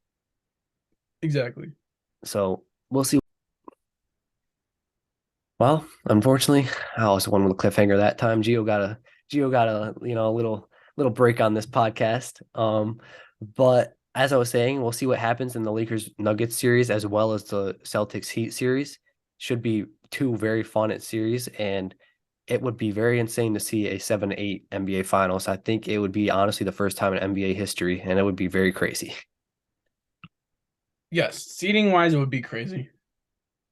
Exactly. So we'll see. Well, unfortunately, I was the one with a cliffhanger that time. Gio got a little break on this podcast. But as I was saying, we'll see what happens in the Lakers Nuggets series as well as the Celtics Heat series. Should be two very fun series, and it would be very insane to see a 7-8 NBA Finals. I think it would be honestly the first time in NBA history, and it would be very crazy. Yes, seating wise, it would be crazy.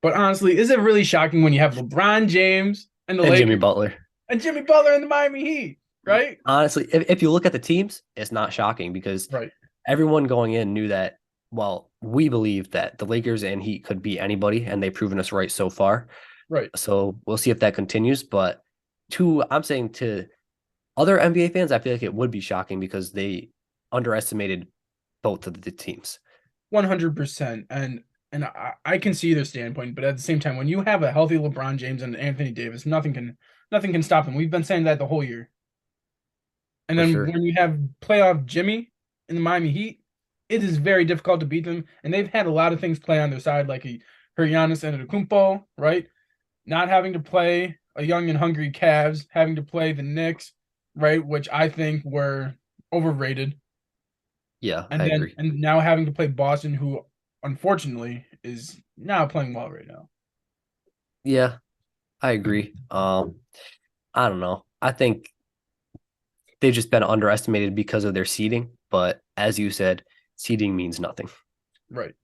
But honestly, is it really shocking when you have LeBron James and the And Jimmy Lakers Butler. and Jimmy Butler and the Miami Heat, right? Honestly, if you look at the teams, it's not shocking because Right, everyone going in knew that, well, we believe that the Lakers and Heat could beat anybody, and they've proven us right so far. right. So we'll see if that continues. But I'm saying to other NBA fans, I feel like it would be shocking because they underestimated both of the teams. 100%. And I can see their standpoint, but at the same time, when you have a healthy LeBron James and Anthony Davis, nothing can stop them. We've been saying that the whole year. And For then sure. when you have playoff Jimmy in the Miami Heat, it is very difficult to beat them. And they've had a lot of things play on their side, like a Giannis Antetokounmpo, right? Not having to play a young and hungry Cavs, having to play the Knicks, right, which I think were overrated, Yeah, I and then agree. and now having to play Boston, who unfortunately is not playing well right now. Yeah, I agree. I don't know. I think they've just been underestimated because of their seeding. But as you said, seeding means nothing. Right.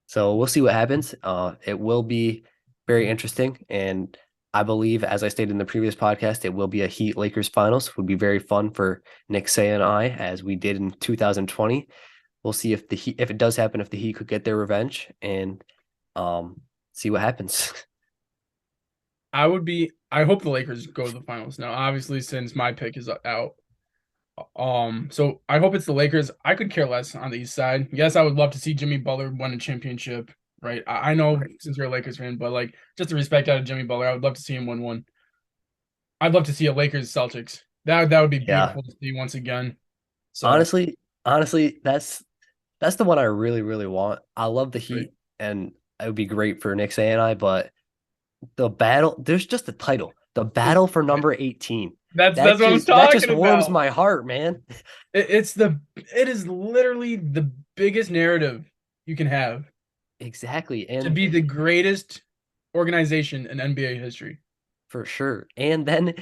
So we'll see what happens. It will be very interesting. And I believe, as I stated in the previous podcast, it will be a Heat Lakers finals. It would be very fun for Nick Say and I, as we did in 2020. We'll see if the Heat, if it does happen, if the Heat could get their revenge and um, see what happens. I hope the Lakers go to the finals now. Obviously, since my pick is out. So I hope it's the Lakers. I could care less on the East side. Yes, I would love to see Jimmy Butler win a championship, right? I know Right. since you're a Lakers fan, but like just the respect out of Jimmy Butler, I would love to see him win one. I'd love to see a Lakers Celtics. That would be Yeah. beautiful to see once again. So, Honestly, that's the one I really, really want. I love the right. Heat, and it would be great for Nick Say and I, but the battle, there's just a title. The It's battle for number 18. that's what I'm That just talking warms about. my heart, man. It is literally the biggest narrative you can have Exactly. to And be the greatest organization in NBA history. for sure. And then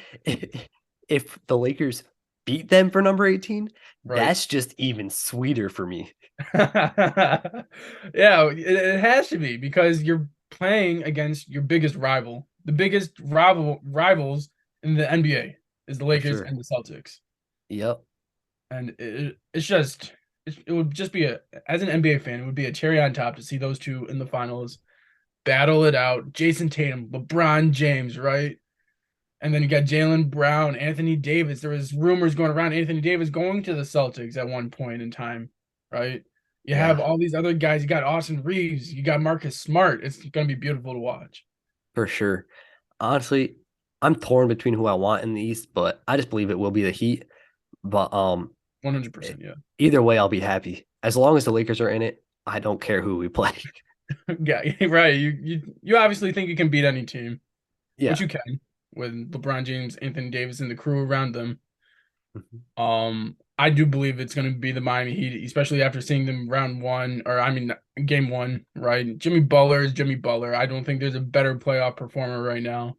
if the Lakers beat them for number 18, Right. that's just even sweeter for me. Yeah, it has to be because you're playing against your biggest rival. The biggest rivals in the NBA is the For Lakers sure. and the Celtics. Yep. And it would just be as an NBA fan, it would be a cherry on top to see those two in the finals battle it out. Jason Tatum, LeBron James, right? And then you got Jaylen Brown, Anthony Davis. There was rumors going around Anthony Davis going to the Celtics at one point in time, right? You have Yeah, all these other guys. You got Austin Reeves. You got Marcus Smart. It's going to be beautiful to watch. for sure. Honestly, I'm torn between who I want in the East, but I just believe it will be the Heat. But 100%. Yeah. either way, I'll be happy as long as the Lakers are in it. I don't care who we play. Yeah. Right. You obviously think you can beat any team, Yeah. which you can with LeBron James, Anthony Davis, and the crew around them. Mhm. I do believe it's going to be the Miami Heat, especially after seeing them round one, or I mean, game one, right? Jimmy Butler is Jimmy Butler. I don't think there's a better playoff performer right now.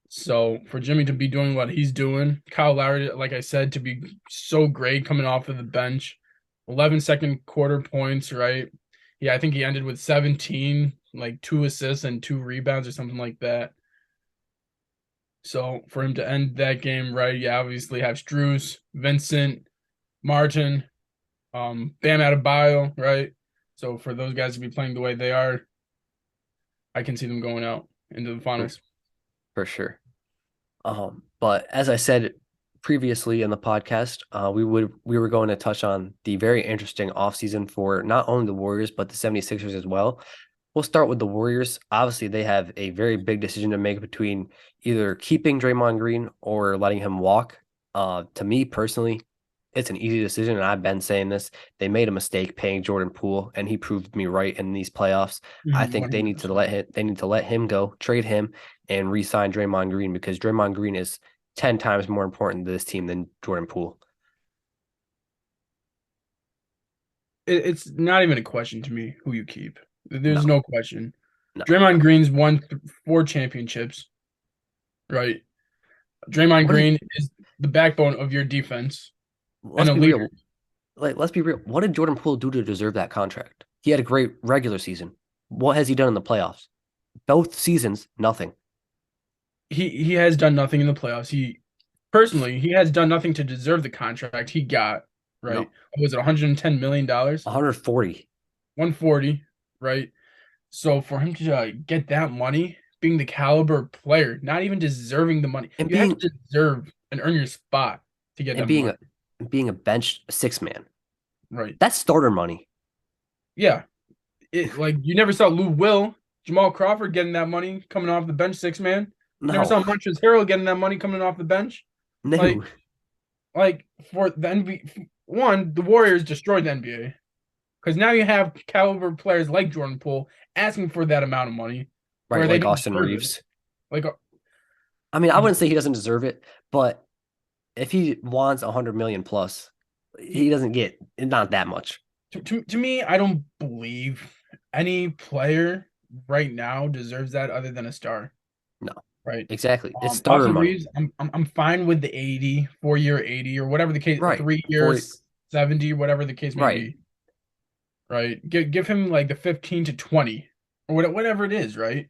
So for Jimmy to be doing what he's doing, Kyle Lowry, like I said, to be so great coming off of the bench, 11 second quarter points, right? Yeah, I think he ended with 17, like 2 assists and 2 rebounds or something like that. So for him to end that game right, you obviously have Strus, Vincent, Martin, Bam Adebayo, right? So for those guys to be playing the way they are, I can see them going out into the For, finals. for sure. But as I said previously in the podcast, we were going to touch on the very interesting offseason for not only the Warriors but the 76ers as well. We'll start with the Warriors. Obviously, they have a very big decision to make between either keeping Draymond Green or letting him walk. To me personally, it's an easy decision, and I've been saying this. They made a mistake paying Jordan Poole, and he proved me right in these playoffs. I think they need to 100%. let him go, trade him, and re-sign Draymond Green because Draymond Green is 10 times more important to this team than Jordan Poole. It's not even a question to me who you keep. There's No, no question. no. Draymond Green's won 4 championships, right? Draymond What did Green is the backbone of your defense and let's a be leader. real. Like, let's be real. What did Jordan Poole do to deserve that contract? He had a great regular season. What has he done in the playoffs? Both seasons, nothing. He has done nothing in the playoffs. He has done nothing to deserve the contract he got, right? No, What was it $110 million? 140. 140, right? So for him to get that money, being the caliber player, not even deserving the money, And you have being to deserve and earn your spot to get and that being money, a being a bench six man. right? That's starter money. Yeah, it like you never saw Lou Will, Jamal Crawford getting that money coming off the bench, 6 man. You never No, saw Montrezl Harrell getting that money coming off the bench. no. Like, like for the NBA, one, the Warriors destroyed the NBA because now you have caliber players like Jordan Poole asking for that amount of money Right, where they like don't Austin deserve it. Reeves. Like, I mean, I wouldn't say he doesn't deserve it, but if he wants 100 million plus, he he, doesn't get not that much. to me, I don't believe any player right now deserves that other than a star, No, right? exactly. It's starter Austin money. Reeves, I'm fine with the 80, 4 year 80 or whatever the case, Right. 40, 3 years 70, whatever the case may right, be, right? Give him like the 15 to 20 or whatever it is, right?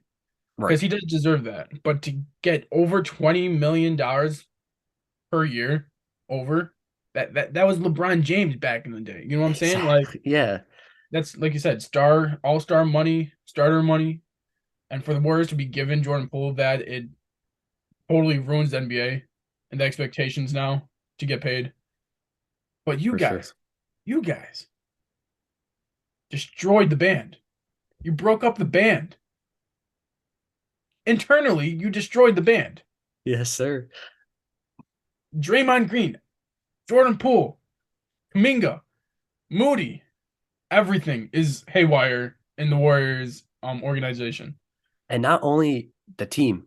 right. Because he does deserve that. But to get over $20 million per year, over that was LeBron James back in the day. You know what I'm saying? Like Exactly. Yeah, that's like you said, all-star money, starter money, and for the Warriors to be given Jordan Poole that it totally ruins the NBA and the expectations now to get paid. But for sure. you guys destroyed the band. You broke up the band. Internally, you destroyed the band. Yes, sir. Draymond Green, Jordan Poole, Kuminga, Moody, everything is haywire in the Warriors organization. And not only the team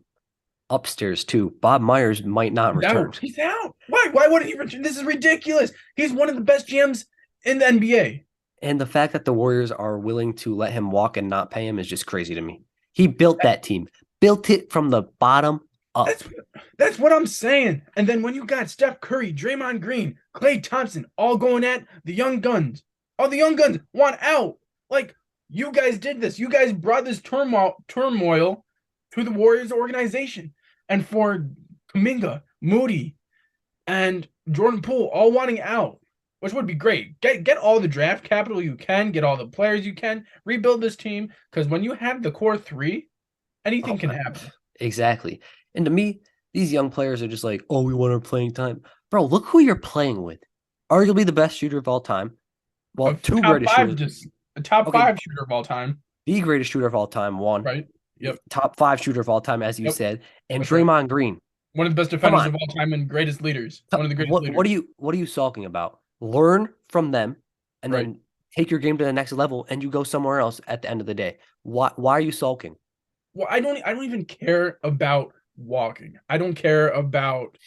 upstairs too. Bob Myers might not He's return. out. He's out. Why? Why wouldn't he return? This is ridiculous. He's one of the best GMs in the NBA. And the fact that the Warriors are willing to let him walk and not pay him is just crazy to me. He built that team, built it from the bottom up. That's that's what I'm saying. And then when you got Steph Curry, Draymond Green, Klay Thompson, all going at the young guns, all the young guns want out. Like you guys did this. You guys brought this turmoil to the Warriors organization, and for Kuminga, Moody, and Jordan Poole all wanting out. which would be great. Get all the draft capital you can, get all the players you can, rebuild this team. Because when you have the core three, anything Oh can my, happen. exactly. And to me, these young players are just like, oh, we want our playing time. Bro, look who you're playing with. Arguably the best shooter of all time. Well, A two top greatest five, shooters. just a top Okay, five shooter of all time, the greatest shooter of all time, one. right? Yep, Top five shooter of all time, as you yep, said, and that's right. Draymond Green. One of the best Come defenders on. of all time and greatest leaders. So One of the greatest what leaders, are you talking about? Learn from them and right? then take your game to the next level and you go somewhere else at the end of the day. Why are you sulking? Well, I don't even care about walking. I don't care about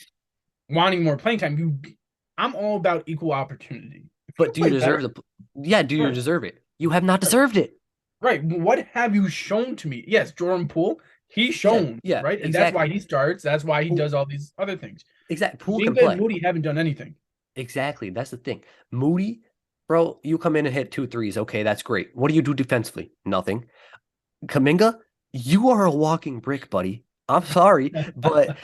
wanting more playing time. I'm all about equal opportunity. If you But do you play deserve better, the yeah, do you right, deserve it? You have not right, deserved it. right. What have you shown to me? Yes, Jordan Poole, he's Yeah, shown, yeah, right? And that's why exactly. he starts. That's why he Poole, does all these other things. Poole can Minga and play. Moody haven't done anything. Exactly. That's the thing. Moody, bro, you come in and hit two threes. Okay, that's great. What do you do defensively? Nothing. Kaminga, you are a walking brick, buddy. I'm sorry, but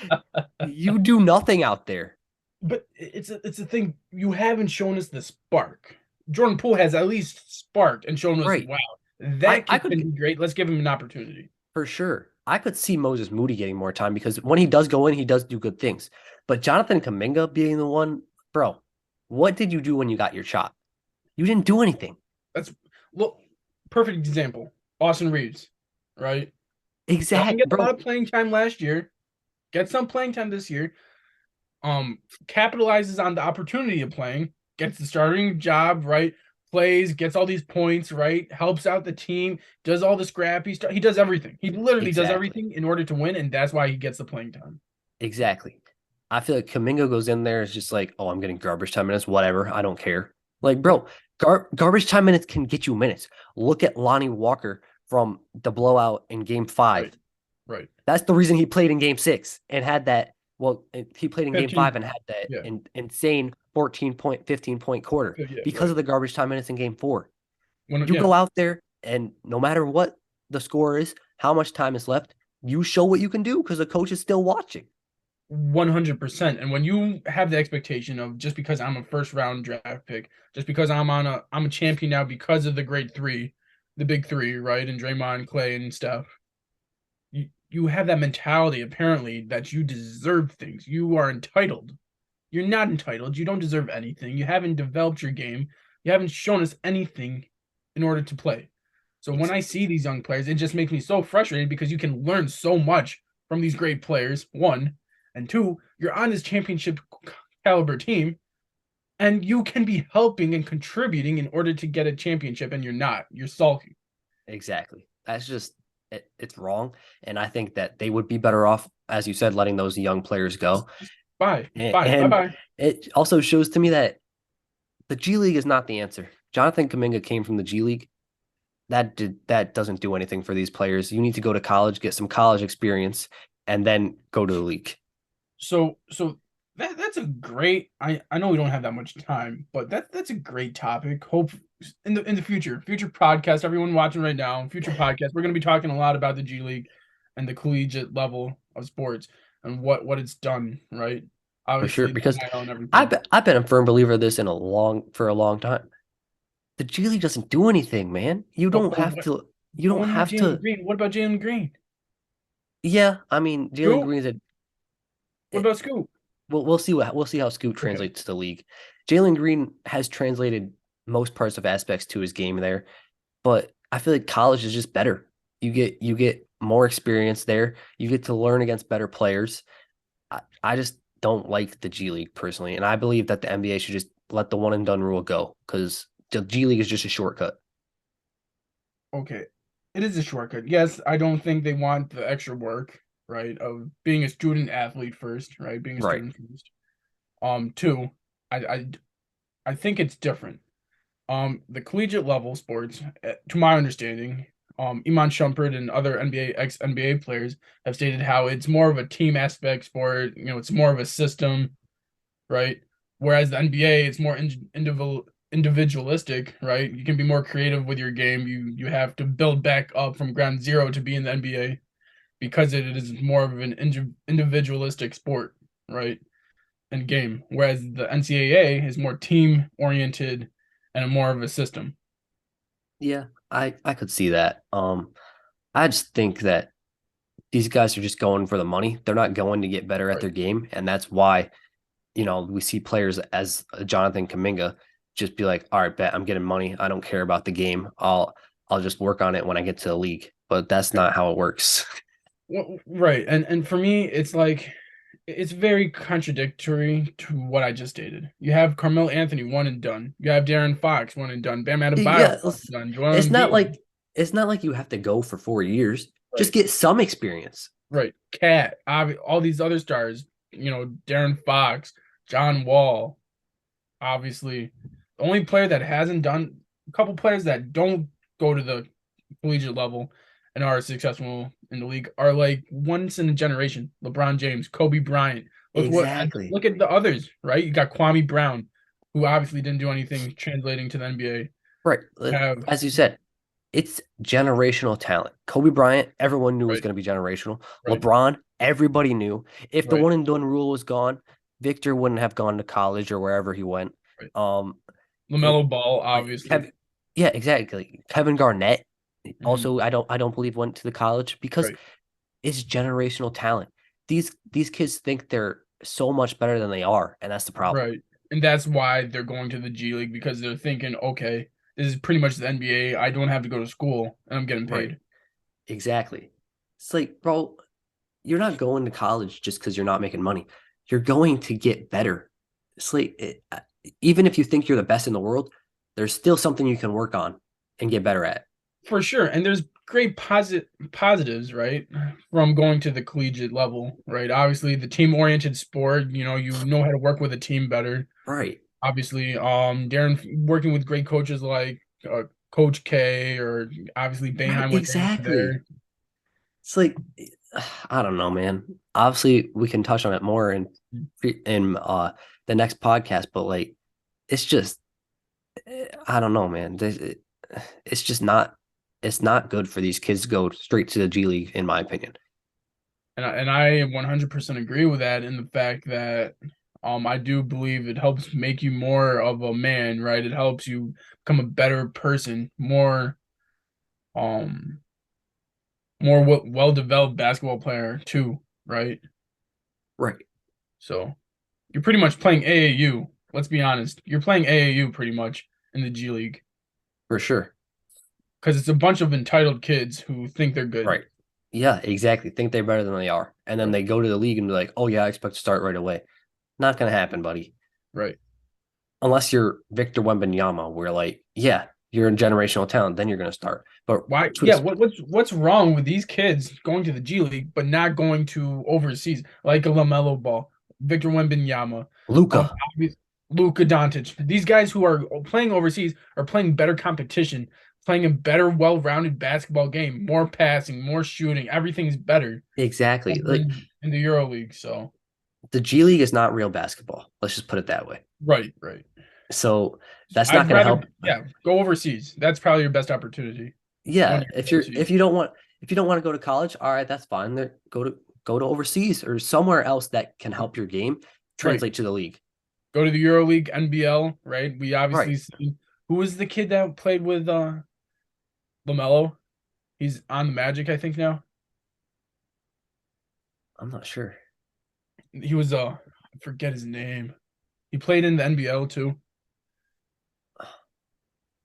you do nothing out there. But it's a thing you haven't shown us the spark. Jordan Poole has at least sparked and shown us, Right. wow, that I kid could can be great. Let's give him an opportunity. for sure. I could see Moses Moody getting more time because when he does go in, he does do good things. But Jonathan Kaminga being the one, bro, what did you do when you got your shot? You didn't do anything. That's look perfect example. Austin Reeves, right? Doesn't Exact, get a lot bro. of playing time last year. Gets some playing time this year. Capitalizes on the opportunity of playing. Gets the starting job, right? Plays, gets all these points, right? Helps out the team. Does all the scrappy stuff. He does everything. He literally does Exactly. everything in order to win, and that's why he gets the playing time. Exactly. I feel like Kaminga goes in there, is just like, oh, I'm getting garbage time minutes, whatever. I don't care. Like, Yep. bro, garbage time minutes can get you minutes. Look at Lonnie Walker from the blowout in game five. Right. Right. That's the reason he played in game six and had that. Well, he played in game 15. five and had that Yeah. insane 14 point, 15-point quarter Yeah. because Right. of the garbage time minutes in game four. You Yeah. go out there and no matter what the score is, how much time is left, you show what you can do because the coach is still watching. 100%. And when you have the expectation of just because I'm a first round draft pick, just because I'm a champion now because of the great three, the big three, right? And Draymond, Clay, and Steph, you have that mentality apparently that you deserve things. You are entitled. You're not entitled. You don't deserve anything. You haven't developed your game. You haven't shown us anything in order to play. So when I see these young players, it just makes me so frustrated because you can learn so much from these great players. One, and two, you're on this championship caliber team, and you can be helping and contributing in order to get a championship, and you're not. You're sulking. Exactly. That's just it's wrong. And I think that they would be better off, as you said, letting those young players go. Just bye, And, bye, bye, and bye. it also shows to me that the G League is not the answer. Jonathan Kaminga came from the G League. That doesn't do anything for these players. You need to go to college, get some college experience, and then go to the league. So that's a great. I know we don't have that much time, but that's a great topic. Hope in the future podcast, everyone watching right now, future podcast, we're going to be talking a lot about the G League and the collegiate level of sports and what it's done, right? For sure. Obviously, the Because NIL and everything. I've been a firm believer of this in a long time. The G League doesn't do anything, man. You But don't when you have have Jalen to Green, what about Jalen Green? yeah, I mean Jalen Scoop? Green's a What it, about Scoop? we'll see how Scoot Okay. translates to the league. Jalen Green has translated most parts of aspects to his game there, but I feel like college is just better. You get more experience there. You get to learn against better players. I just don't like the G League personally, and I believe that the NBA should just let the one and done rule go because the G League is just a shortcut. Okay. It is a shortcut. Yes, I don't think they want the extra work, right, of being a student athlete first, right? Being a Right. student first. Two, I I I think it's different. The collegiate level sports, to my understanding, Iman Shumpert and other NBA ex-NBA players have stated how it's more of a team aspect sport. It's more of a system, right? Whereas the NBA, it's more individualistic, right? You can be more creative with your game. You have to build back up from ground zero to be in the NBA because it is more of an individualistic sport, right? and game, whereas the NCAA is more team oriented and more of a system. Yeah, I could see that. I just think that these guys are just going for the money. They're not going to get better at Right. their game, and that's why we see players as Jonathan Kaminga just be like, all right, bet I'm getting money. I don't care about the game. I'll just work on it when I get to the league. But that's not how it works. Well, right. And for me, it's like it's very contradictory to what I just stated. You have Carmelo Anthony one and done. You have Darren Fox one and done. Bam Adebayo Yeah, one and done. Joel it's not Embiid. like it's not like you have to go for 4 years. Just Right. get some experience. Right. Cat. All these other stars. Darren Fox, John Wall. Obviously, the only player that hasn't done a couple players that don't go to the collegiate level and are successful in the league are like once in a generation. LeBron James, Kobe Bryant. Exactly. Look at the others, right? You got Kwame Brown, who obviously didn't do anything translating to the NBA. Right. You have As you said, it's generational talent. Kobe Bryant, everyone knew was right, going to be generational. right, LeBron, everybody knew. If the right, one and done rule was gone, Victor wouldn't have gone to college or wherever he went. right. Um, it, LaMelo Ball, like obviously. Kevin, yeah, exactly. Kevin Garnett Hmm. also I don't believe went to the college because Right, it's generational talent. These kids think they're so much better than they are, and that's the problem. right. And that's why they're going to the G League because they're thinking, okay, this is pretty much the NBA. I don't have to go to school and I'm getting Right. paid. Exactly. It's like, bro, you're not going to college just because you're not making money. You're going to get better. It's like even if you think you're the best in the world, there's still something you can work on and get better at. For sure. And there's great positives, right? From going to the collegiate level, right? Obviously, the team-oriented sport, you know how to work with a team better. Right. Obviously, Darren working with great coaches like Coach K or obviously Right. Boeheim with Darren Exactly. there. It's like I don't know, man. Obviously, we can touch on it more in the next podcast, but like it's just I don't know, man. It's just not good for these kids to go straight to the G League, in my opinion. And I 100% agree with that in the fact that I do believe it helps make you more of a man, right? It helps you become a better person, um more well-developed basketball player too, right? Right. So you're pretty much playing AAU. Let's be honest. You're playing AAU pretty much in the G League For sure. because it's a bunch of entitled kids who think they're good. Right. Yeah, exactly. Think they're better than they are. And then Right. they go to the league and be like, oh, yeah, I expect to start right away. Not going to happen, buddy. Right. Unless you're Victor Wembanyama, where like, yeah, you're a generational talent, then you're going to start. But Why? to Yeah. this, What's wrong with these kids going to the G League but not going to overseas like a LaMelo Ball, Victor Wembanyama, um, Luca, obvious- Luka Doncic? These guys who are playing overseas are playing better competition, playing a better, well-rounded basketball game, more passing, more shooting. Everything's better exactly. over Like in the Euro League. So the G League is not real basketball. Let's just put it that way. right, right. So that's not I'd going to rather, help. yeah, go overseas. That's probably your best opportunity going Yeah, to if you're overseas. if you don't want to go to college, all right, that's fine. There, go to overseas or somewhere else that can help your game Right. translate to the league. Go to the Euro League, NBL, right? We Right. obviously see who was the kid that played with LaMelo? He's on the Magic, I think now. I'm not sure. He was I forget his name. He played in the NBL too. I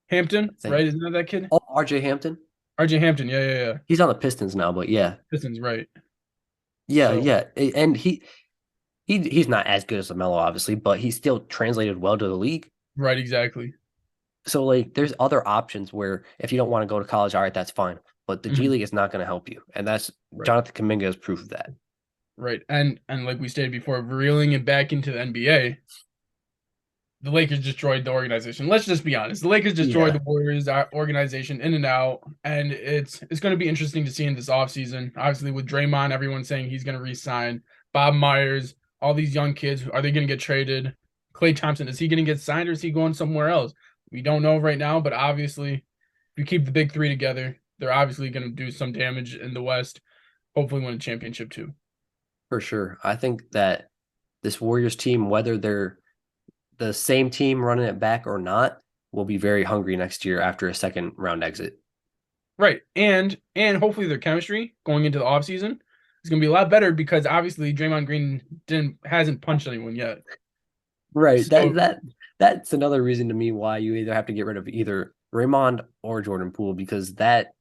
Hampton, think. right? Isn't that kid? Oh, RJ Hampton. RJ Hampton. Yeah, yeah, yeah. He's on the Pistons now, but yeah. Pistons, right. Yeah, So, yeah. And he's not as good as LaMelo, obviously, but he still translated well to the league. right, exactly. So like there's other options where if you don't want to go to college, all right, that's fine. But the G Mhm. League is not going to help you. And that's Right. Jonathan Kaminga is proof of that. Right. And like we stated before, reeling it back into the NBA, the Lakers destroyed the organization. Let's just be honest. The Lakers destroyed Yeah, the Warriors organization in and out, and it's going to be interesting to see in this offseason. Obviously, with Draymond, everyone's saying he's going to resign. Bob Myers, all these young kids, are they going to get traded? Klay Thompson, is he going to get signed or is he going somewhere else? We don't know right now, but obviously, if you keep the big three together, they're obviously going to do some damage in the West. Hopefully, win a championship too. for sure. I think that This Warriors team, whether they're the same team running it back or not, will be very hungry next year after a second round exit. Right. And hopefully their chemistry going into the offseason is gonna be a lot better because obviously Draymond Green didn't hasn't punched anyone yet. Right. So That's another reason to me why you either have to get rid of either Raymond or Jordan Poole, because that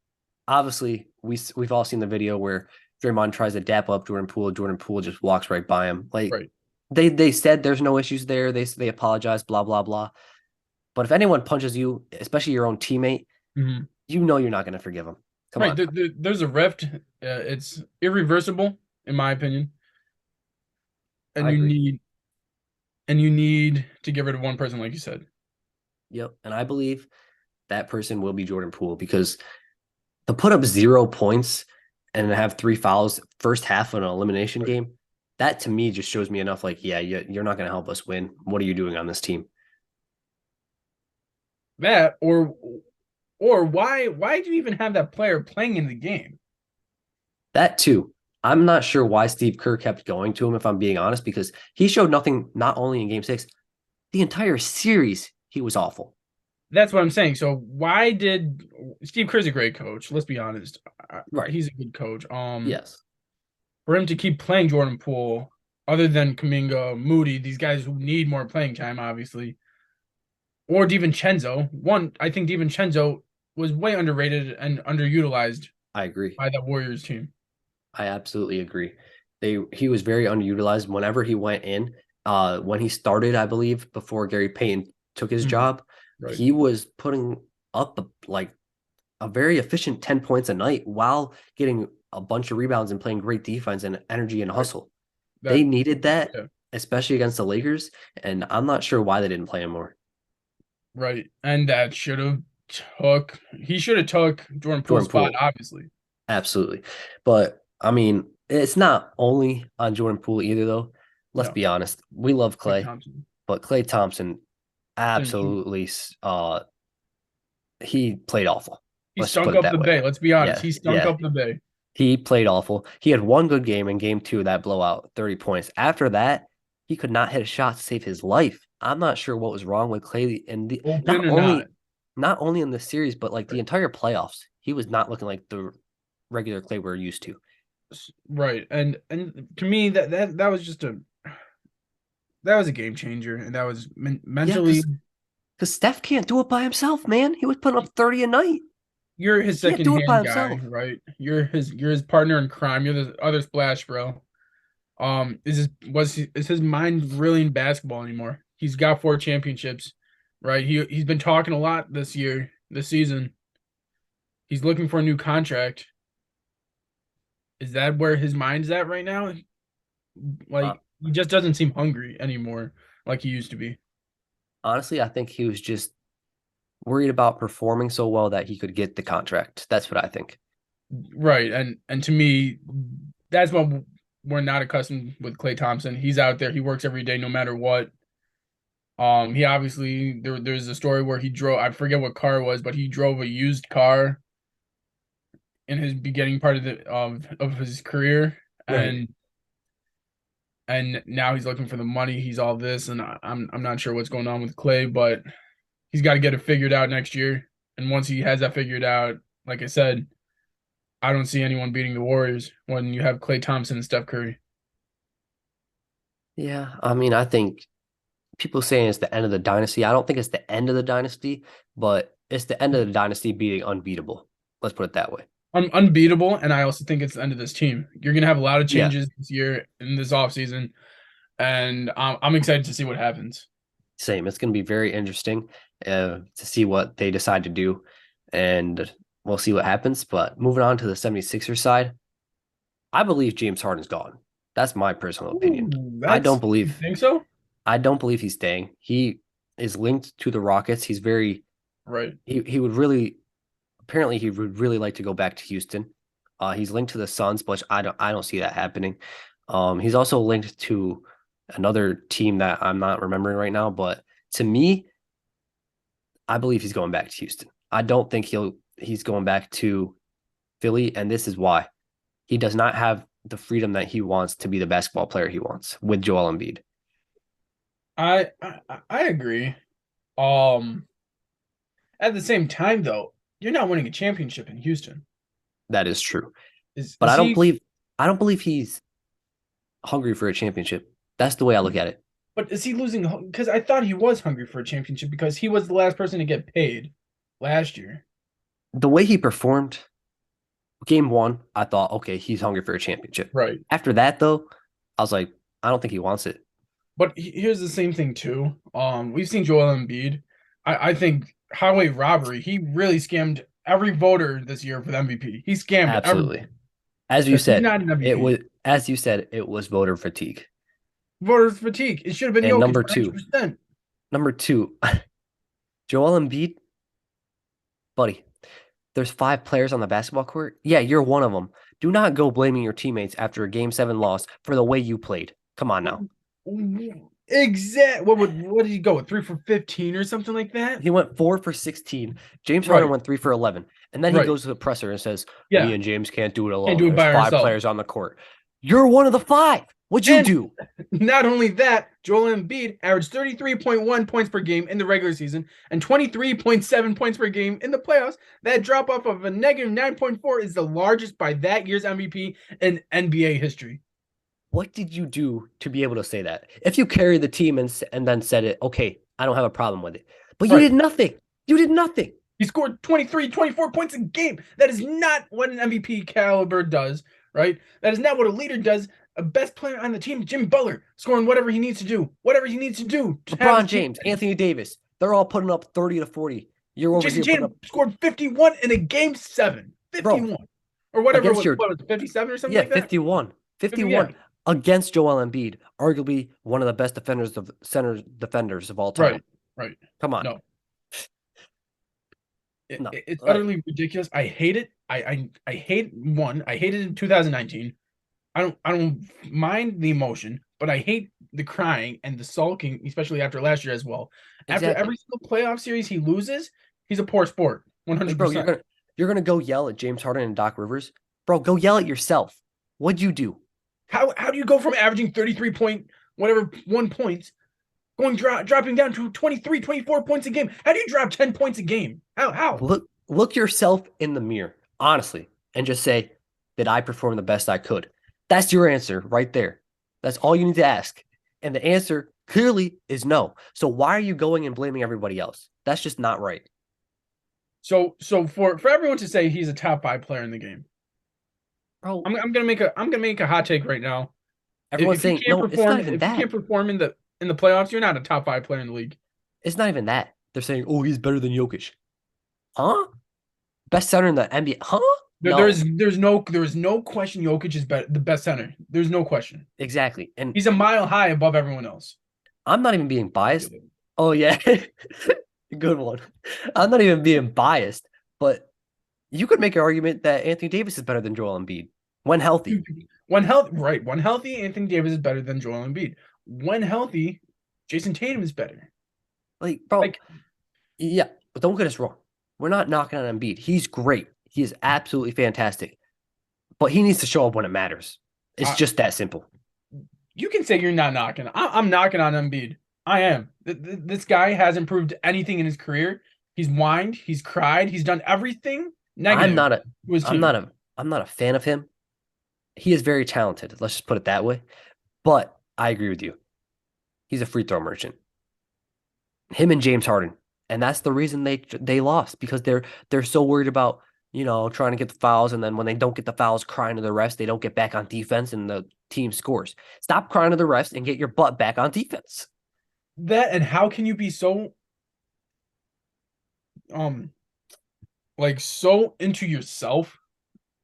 obviously we've all seen the video where Draymond tries to dap up Jordan Poole just walks right by him. Like right. they said there's no issues there. They apologize, blah blah blah. But if anyone punches you, especially your own teammate, Mhm. you know you're not going to forgive him. Come Right. on. There's a rift. It's irreversible, in my opinion. And I agree. you need to get rid of one person, like you said. Yep. And I believe that person will be Jordan Poole, because to put up 0 points and have 3 fouls first half of an elimination Right. game, that to me just shows me enough. Like, yeah, you're not going to help us win. What are you doing on this team? That or why do you even have that player playing in the game? That too. I'm not sure why Steve Kerr kept going to him, if I'm being honest, because he showed nothing, not only in game 6, the entire series, he was awful. That's what I'm saying. So why did Steve Kerr's a great coach? Let's be honest. Right. He's a good coach. Yes. For him to keep playing Jordan Poole, other than Kaminga, Moody, these guys who need more playing time, obviously, or DiVincenzo. One, I think DiVincenzo was way underrated and underutilized I agree. by that Warriors team. I absolutely agree. He was very underutilized whenever he went in. When he started, I believe, before Gary Payton took his Mhm. job, Right. he was putting up like a very efficient 10 points a night while getting a bunch of rebounds and playing great defense and energy and Right. hustle. They That needed that, yeah. especially against the Lakers, and I'm not sure why they didn't play him more. Right. And that should have took Jordan Poole's Jordan spot, Poole, obviously. absolutely. But I mean, it's not only on Jordan Poole either, though. Let's No. be honest. We love Klay Clay, Thompson but Clay Thompson didn't shoot. absolutely he played awful. He Let's just put stunk it up that the way. bay. Let's be honest. Yeah, He stunk yeah. up the bay. He played awful. He had one good game in game 2, that blowout, 30 points. After that, he could not hit a shot to save his life. I'm not sure what was wrong with Clay, and Open or not. not only in the series, but like the Right. entire playoffs. He was not looking like the regular Clay we're used to. Right. And to me that was just that was a game changer and that was Yeah, mentally because Steph can't do it by himself, man. He was putting up 30 a night. you're He his can't second do it by hand guy, himself. right? You're his partner in crime. You're the other splash, bro. Is his mind really in basketball anymore? He's got 4 championships, right? He's been talking a lot this season. He's looking for a new contract. Is that where his mind's at right now? Uh, Like he just doesn't seem hungry anymore like he used to be. Honestly, I think he was just worried about performing so well that he could get the contract. That's what I think. Right. And to me, that's what we're not accustomed with Klay Thompson. He's out there, he works every day no matter what. He obviously there's a story where he drove, I forget what car it was, but he drove a used car in his beginning part of the of his career Right. and now he's looking for the money. He's all this and I'm not sure what's going on with Klay, but he's got to get it figured out next year. And once he has that figured out, like I said, I don't see anyone beating the Warriors when you have Klay Thompson and Steph Curry. Yeah, I mean, I think people saying it's the end of the dynasty. I don't think it's the end of the dynasty, but it's the end of the dynasty being unbeatable. Let's put it that way. Unbeatable, and I also think it's the end of this team. You're gonna have a lot of Yeah, changes this year in this offseason, and I'm excited to see what happens. same. It's going to be very interesting to see what they decide to do, and we'll see what happens. But moving on to the 76ers side, I believe James Harden's gone. That's my personal opinion. Ooh, I don't you believe think so? I don't believe he's staying. He is linked to the Rockets. Right. He would really, apparently he would really like to go back to Houston. He's linked to the Suns, but I don't see that happening. He's also linked to another team that I'm not remembering right now, but to me, I believe he's going back to Houston. I don't think he's going back to Philly, and this is why. He does not have the freedom that he wants to be the basketball player he wants with Joel Embiid. I agree. Um, at the same time, though, you're not winning a championship in Houston. That is true. But Is he? I don't believe he's hungry for a championship. That's the way I look at it. But is he losing? Because I thought he was hungry for a championship because he was the last person to get paid last year. The way he performed, game one, I thought, okay, he's hungry for a championship. Right. After that, though, I was like, I don't think he wants it. But here's the same thing too. We've seen Joel Embiid. I think highway robbery. He really scammed every voter this year for the MVP. He scammed Absolutely. everyone As you because he's said, not an it MVP. was as you said, it was voter fatigue. Voters fatigue. It should have been And Jokic 100%. number two, Joel Embiid, buddy, there's five players on the basketball court. Yeah, you're one of them. Do not go blaming your teammates after a game seven loss for the way you played. Come on now. Exact. What did he go with? 3 for 15 or something like that? He went 4 for 16. James Harden Right. went 3 for 11. And then he Right. goes to the presser and says, me Yeah. and James can't do it Can't alone. do it There's by five ourselves. players on the court. You're one of the five. What'd you And do? not only that, Joel Embiid averaged 33.1 points per game in the regular season and 23.7 points per game in the playoffs. That drop off of a negative 9.4 is the largest by that year's MVP in NBA history. What did you do to be able to say that? If you carried the team and then said it, okay, I don't have a problem with it. But you Right. did nothing. You did nothing. He scored 23, 24 points a game. That is not what an MVP caliber does, right? That is not what a leader does. A best player on the team, Jimmy Butler, scoring whatever he needs to do, to have LeBron his team. James, Anthony Davis, they're all putting up 30 to 40. You're over Jason here putting Tatum up, scored 51 in a game seven. bro, 51. Or whatever it against was. your, What was it, 57 or something yeah, like that? 51. 50, yeah. 51 against Joel Embiid, arguably one of the best defenders of center defenders of all time. Right. Right. Come on. No. No. It's Like, utterly ridiculous. I hate it. I hate one. I hate it in 2019. I don't mind the emotion, but I hate the crying and the sulking, especially after last year as well. After exactly. every single playoff series he loses, he's a poor sport. Like, bro, 100%. you're gonna go yell at James Harden and Doc Rivers. Bro, go yell at yourself. What'd you do? How do you go from averaging 33 point whatever 1 points dropping down to 23, 24 points a game? How do you drop 10 points a game? How? Look yourself in the mirror, honestly, and just say, did I perform the best I could? That's your answer right there. That's all you need to ask. And the answer clearly is no. So why are you going and blaming everybody else? That's just not right. So for everyone to say he's a top 5 player in the game, Bro, I'm gonna make a hot take right now. everyone's If you saying, can't no, it's not perform, even if you that. can't perform in the playoffs, you're not a top 5 player in the league. It's not even that. They're saying, oh, he's better than Jokic. Huh? Best center in the NBA. Huh? There, there's No, there's no there is no question Jokic is the best center. There's no question. exactly. And He's a mile high above everyone else. I'm not even being biased. Oh, yeah. Good one. I'm not even being biased, but you could make an argument that Anthony Davis is better than Joel Embiid when healthy. When healthy, Anthony Davis is better than Joel Embiid. When healthy, Jason Tatum is better. Like, bro, Like yeah, but don't get us wrong. We're not knocking on Embiid. He's great. He is absolutely fantastic, but he needs to show up when it matters. It's I, just that simple. you can say you're not knocking. I'm knocking on Embiid. I am. This guy hasn't proved anything in his career. He's whined. He's cried. He's done everything I'm negative not a, to his I'm team. not a, I'm not a fan of him. He is very talented. Let's just put it that way. But I agree with you. He's a free throw merchant. Him and James Harden, and that's the reason they lost because they're so worried about trying to get the fouls, and then when they don't get the fouls, crying to the refs, they don't get back on defense, and the team scores. Stop crying to the refs and get your butt back on defense. That and how can you be so um so into yourself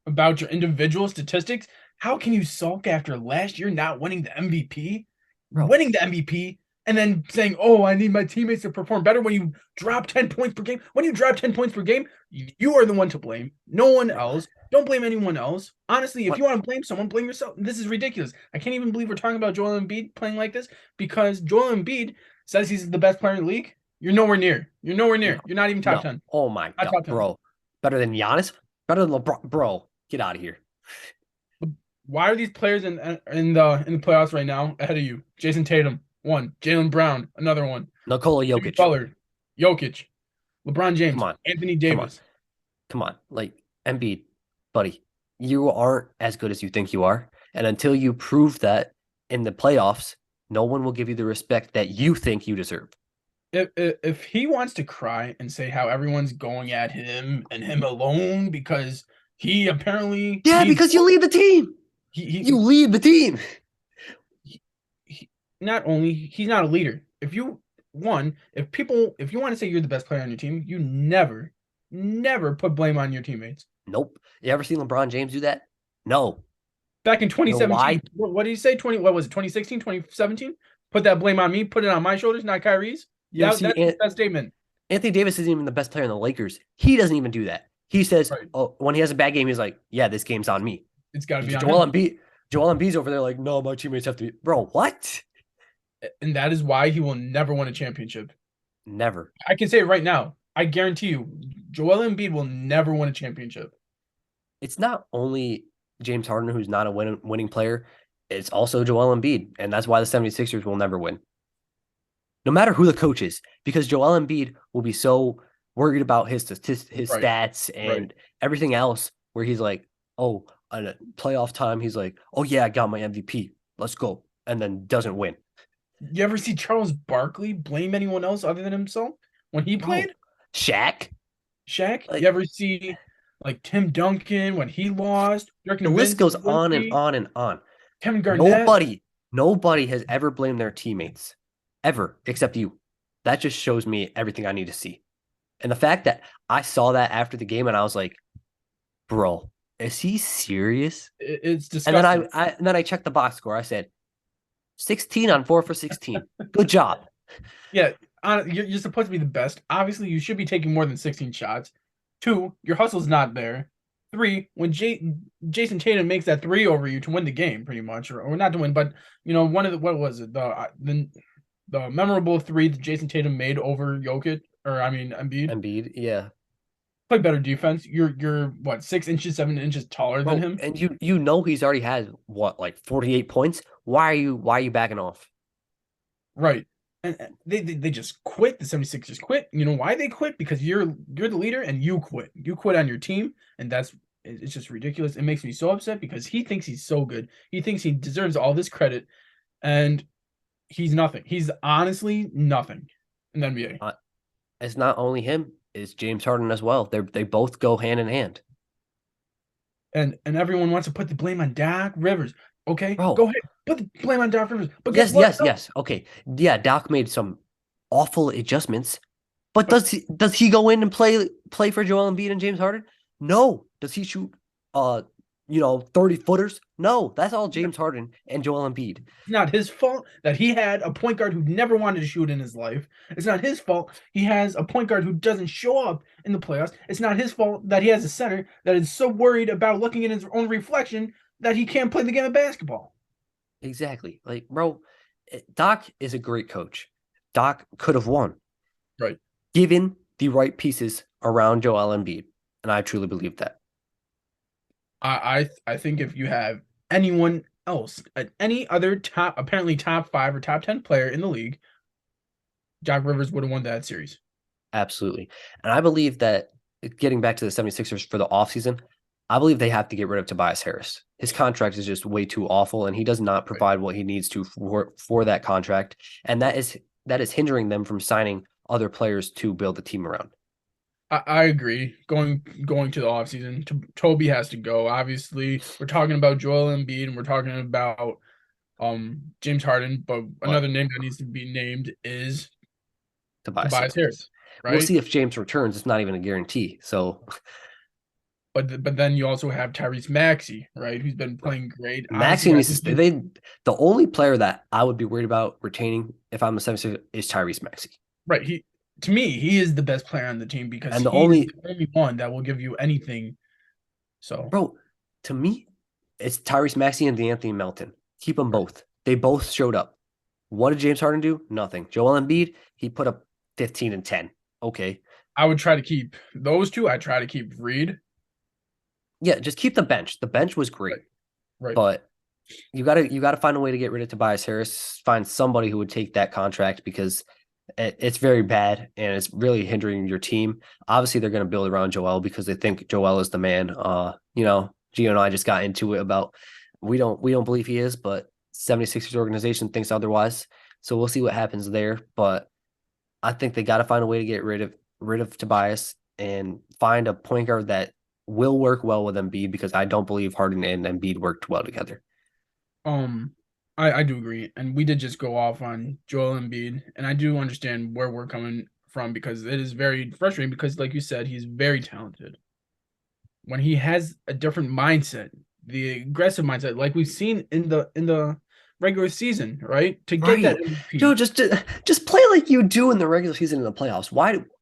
about your individual statistics? How can you sulk after last year not winning the MVP? Bro, Winning the MVP and then saying, "Oh, I need my teammates to perform better." When you drop 10 points per game, when you drop 10 points per game, you are the one to blame. No one else. Don't blame anyone else. Honestly, if what? you want to blame someone, blame yourself. This is ridiculous. I can't even believe we're talking about Joel Embiid playing like this because Joel Embiid says he's the best player in the league. You're nowhere near. You're nowhere No, near. You're not even top no. 10. Oh my Not God, top 10. bro. Better than Giannis? Better than LeBron? Bro, get out of here. Why are these players in the playoffs right now ahead of you? Jason Tatum. one. Jaylen Brown, another one. Nikola Jimmy Jokic. Butler, Jokic, LeBron Come James, on. Anthony Come on. Davis. Come on. Like Embiid, buddy, you aren't as good as you think you are. And until you prove that in the playoffs, no one will give you the respect that you think you deserve. If he wants to cry and say how everyone's going at him and him alone because he apparently Yeah, because you lead the team. You he, lead the team. he not only he's not a leader. If you want to say you're the best player on your team, you never put blame on your teammates. Nope. You ever seen LeBron James do that? No. Back in You know 2017, why? what did he say? What was it? 2016, 2017? Put that blame on me, put it on my shoulders, not Kyrie's. You ever see That's that statement. Anthony Davis isn't even the best player in the Lakers. He doesn't even do that. He says, Right. "Oh, when he has a bad game, he's like, yeah, this game's on me." It's got to be on Joel him. Embiid, Joel Embiid's over there like, no, my teammates have to be. Bro, what? And that is why he will never win a championship. Never. I can say it right now. I guarantee you, Joel Embiid will never win a championship. It's not only James Harden who's not a winning player, it's also Joel Embiid. And that's why the 76ers will never win. No matter who the coach is, because Joel Embiid will be so worried about his Right, stats right. and everything else, where he's like, oh, at a playoff time, he's like, oh, yeah, I got my MVP. Let's go. And then doesn't win. You ever see Charles Barkley blame anyone else other than himself when he Bro, played? Shaq, Shaq? You like, ever see like Tim Duncan when he lost? Dirk the list goes on and Nowitzki, on and on. Kevin Garnett? Nobody has ever blamed their teammates, ever, except you. That just shows me everything I need to see. And the fact that I saw that after the game and I was like, bro, is he serious? It's And then disgusting. I checked the box score. I said, 16 on 4 for 16. Good job. Yeah, you're supposed to be the best. Obviously, you should be taking more than 16 shots. Two, your hustle's not there. Three, when Jason Tatum makes that three over you to win the game, pretty much, or not to win, but one of the what was it the memorable three that Jason Tatum made over Jokic, or I mean Embiid. Embiid, yeah. Play better defense. You're what 6 inches, 7 inches taller than Bro, him. and you know he's already had what, like 48 points? Why are you backing off? Right. And they just quit. The 76ers quit. You know why they quit? Because you're the leader and you quit. You quit on your team, and it's just ridiculous. It makes me so upset because he thinks he's so good. He thinks he deserves all this credit, and he's nothing. He's honestly nothing in the NBA. It's not only him, it's James Harden as well. They both go hand in hand. And everyone wants to put the blame on Doc Rivers. Okay, Bro, go ahead. Put the blame on Doc Rivers. But guess yes, what? yes, No. yes. Okay. Yeah, Doc made some awful adjustments, but But does he go in and play for Joel Embiid and James Harden? No. Does he shoot 30 footers? No. That's all James Harden and Joel Embiid. it's not his fault that he had a point guard who never wanted to shoot in his life. It's not his fault he has a point guard who doesn't show up in the playoffs. It's not his fault that he has a center that is so worried about looking in his own reflection that he can't play the game of basketball. Exactly. Like, bro, Doc is a great coach. Doc could have won Right. given the right pieces around Joel Embiid, and I truly believe that. I think if you have anyone else, any other apparently top 5 or top 10 player in the league, Doc Rivers would have won that series. Absolutely. And I believe that getting back to the 76ers for the offseason, I believe they have to get rid of Tobias Harris. His contract is just way too awful, and he does not Right. provide what he needs to for that contract. And that is hindering them from signing other players to build the team around. I agree. Going to the offseason, Toby has to go. Obviously, we're talking about Joel Embiid and we're talking about James Harden, but But another name that needs to be named is Tobias Tobias Harris. Harris, We'll right? see if James returns. It's not even a guarantee. So But then you also have Tyrese Maxey, right? Who's been playing great. Maxey Honestly, I needs to think stay. The only player that I would be worried about retaining if I'm a 76 is Tyrese Maxey. right. To me, he is the best player on the team because And the he is only the only one that will give you anything. So bro, to me, it's Tyrese Maxey and Anthony Melton. Keep them both. They both showed up. What did James Harden do? Nothing. Joel Embiid, he put up 15 and 10. Okay. I would try to keep those two. I try to keep Reed. Yeah, just keep the bench. The bench was Right. great. Right. But you gotta find a way to get rid of Tobias Harris. Find somebody who would take that contract because it's very bad and it's really hindering your team. Obviously, they're going to build around Joel because they think Joel is the man. Gio and I just got into it about we don't believe he is, but 76ers organization thinks otherwise. So we'll see what happens there. But I think they got to find a way to get rid of Tobias and find a point guard that will work well with Embiid because I don't believe Harden and Embiid worked well together. Um, I do agree, and we did just go off on Joel Embiid, and I do understand where we're coming from because it is very frustrating because, like you said, he's very talented. When he has a different mindset, the aggressive mindset, like we've seen in the regular season, right? To get that Right. Joe, MVP, just play like you do in the regular season in the playoffs.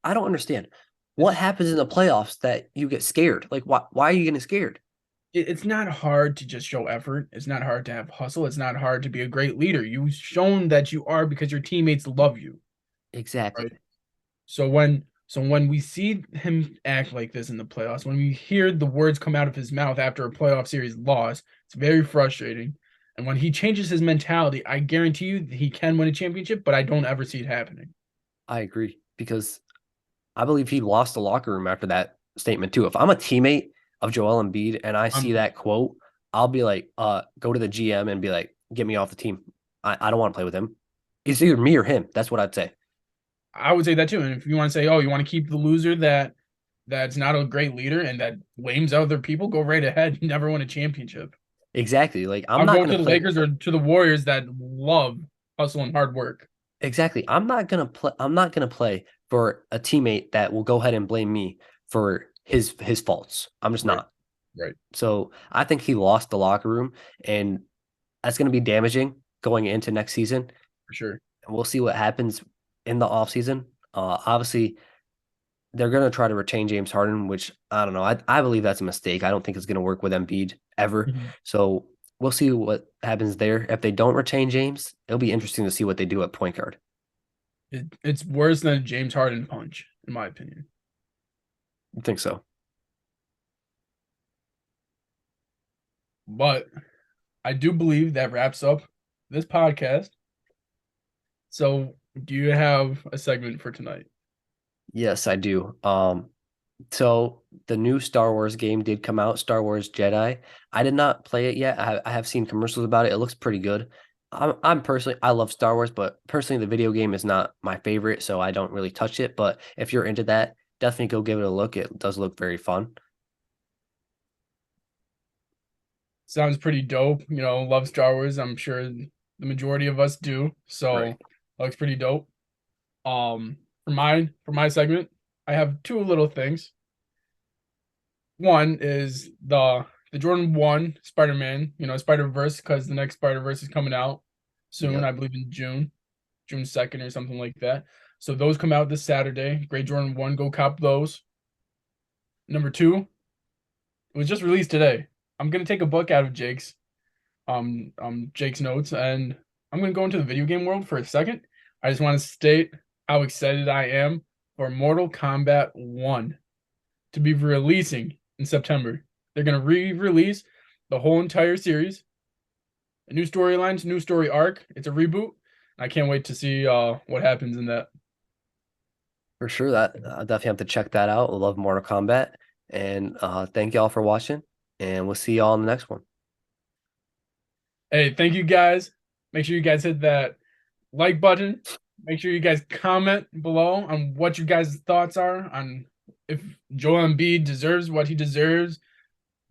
I don't understand. What it's happens in the playoffs that you get scared? Like why are you getting scared? it's not hard to just show effort. It's not hard to have hustle. It's not hard to be a great leader. You've shown that you are because your teammates love you, Exactly. right? So when we see him act like this in the playoffs, when we hear the words come out of his mouth after a playoff series loss, it's very frustrating. And when he changes his mentality, I guarantee you he can win a championship, but I don't ever see it happening. I agree because I believe he lost the locker room after that statement too. If I'm a teammate of Joel Embiid and I see Um, that quote, I'll be like, go to the GM and be like, get me off the team. I don't want to play with him. It's either me or him. That's what I'd say. I would say that too. And if you want to say, oh, you want to keep the loser that's not a great leader and that blames other people, go right ahead. You never won a championship. Exactly. Like I'm I'll not go gonna to the play. Lakers or to the Warriors that love hustle and hard work. Exactly. I'm not gonna play for a teammate that will go ahead and blame me for his faults. I'm just Right, not. right, So I think he lost the locker room, and that's gonna be damaging going into next season. for sure. And we'll see what happens in the offseason. Obviously, they're gonna try to retain James Harden, which I don't know. I believe that's a mistake. I don't think it's gonna work with Embiid ever. Mhm. So we'll see what happens there. If they don't retain James, it'll be interesting to see what they do at point guard. It's worse than a James Harden punch, in my opinion. I think so. But I do believe that wraps up this podcast. So, do you have a segment for tonight? Yes, I do. So the new Star Wars game did come out, Star Wars Jedi. I did not play it yet. I have seen commercials about it. It looks pretty good. I'm personally I love Star Wars, but personally the video game is not my favorite, so I don't really touch it. But if you're into that, definitely go give it a look. It does look very fun. Sounds pretty dope. Love Star Wars. I'm sure the majority of us do. Right. So, looks pretty dope. For my segment, I have two little things. One is the Jordan 1 Spider-Man, Spider-Verse, because the next Spider-Verse is coming out soon, Yep. I believe in June 2nd or something like that. So those come out this Saturday. Great Jordan 1, go cop those. Number two, it was just released today. I'm gonna take a book out of Jake's notes and I'm gonna go into the video game world for a second. I just want to state how excited I am for Mortal Kombat 1 to be releasing in September. They're gonna re-release the whole entire series, a new storylines, new story arc. It's a reboot. I can't wait to see what happens in that. For sure. That I definitely have to check that out. I love Mortal Kombat. And thank y'all for watching. And we'll see y'all in the next one. Hey, thank you guys. Make sure you guys hit that like button. Make sure you guys comment below on what you guys' thoughts are on if Joel Embiid deserves what he deserves,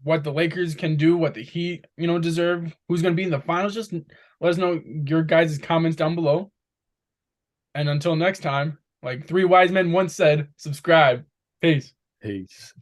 what the Lakers can do, what the Heat, deserve, who's going to be in the finals. Just let us know your guys' comments down below. And until next time, like three wise men once said, subscribe. Peace. Peace.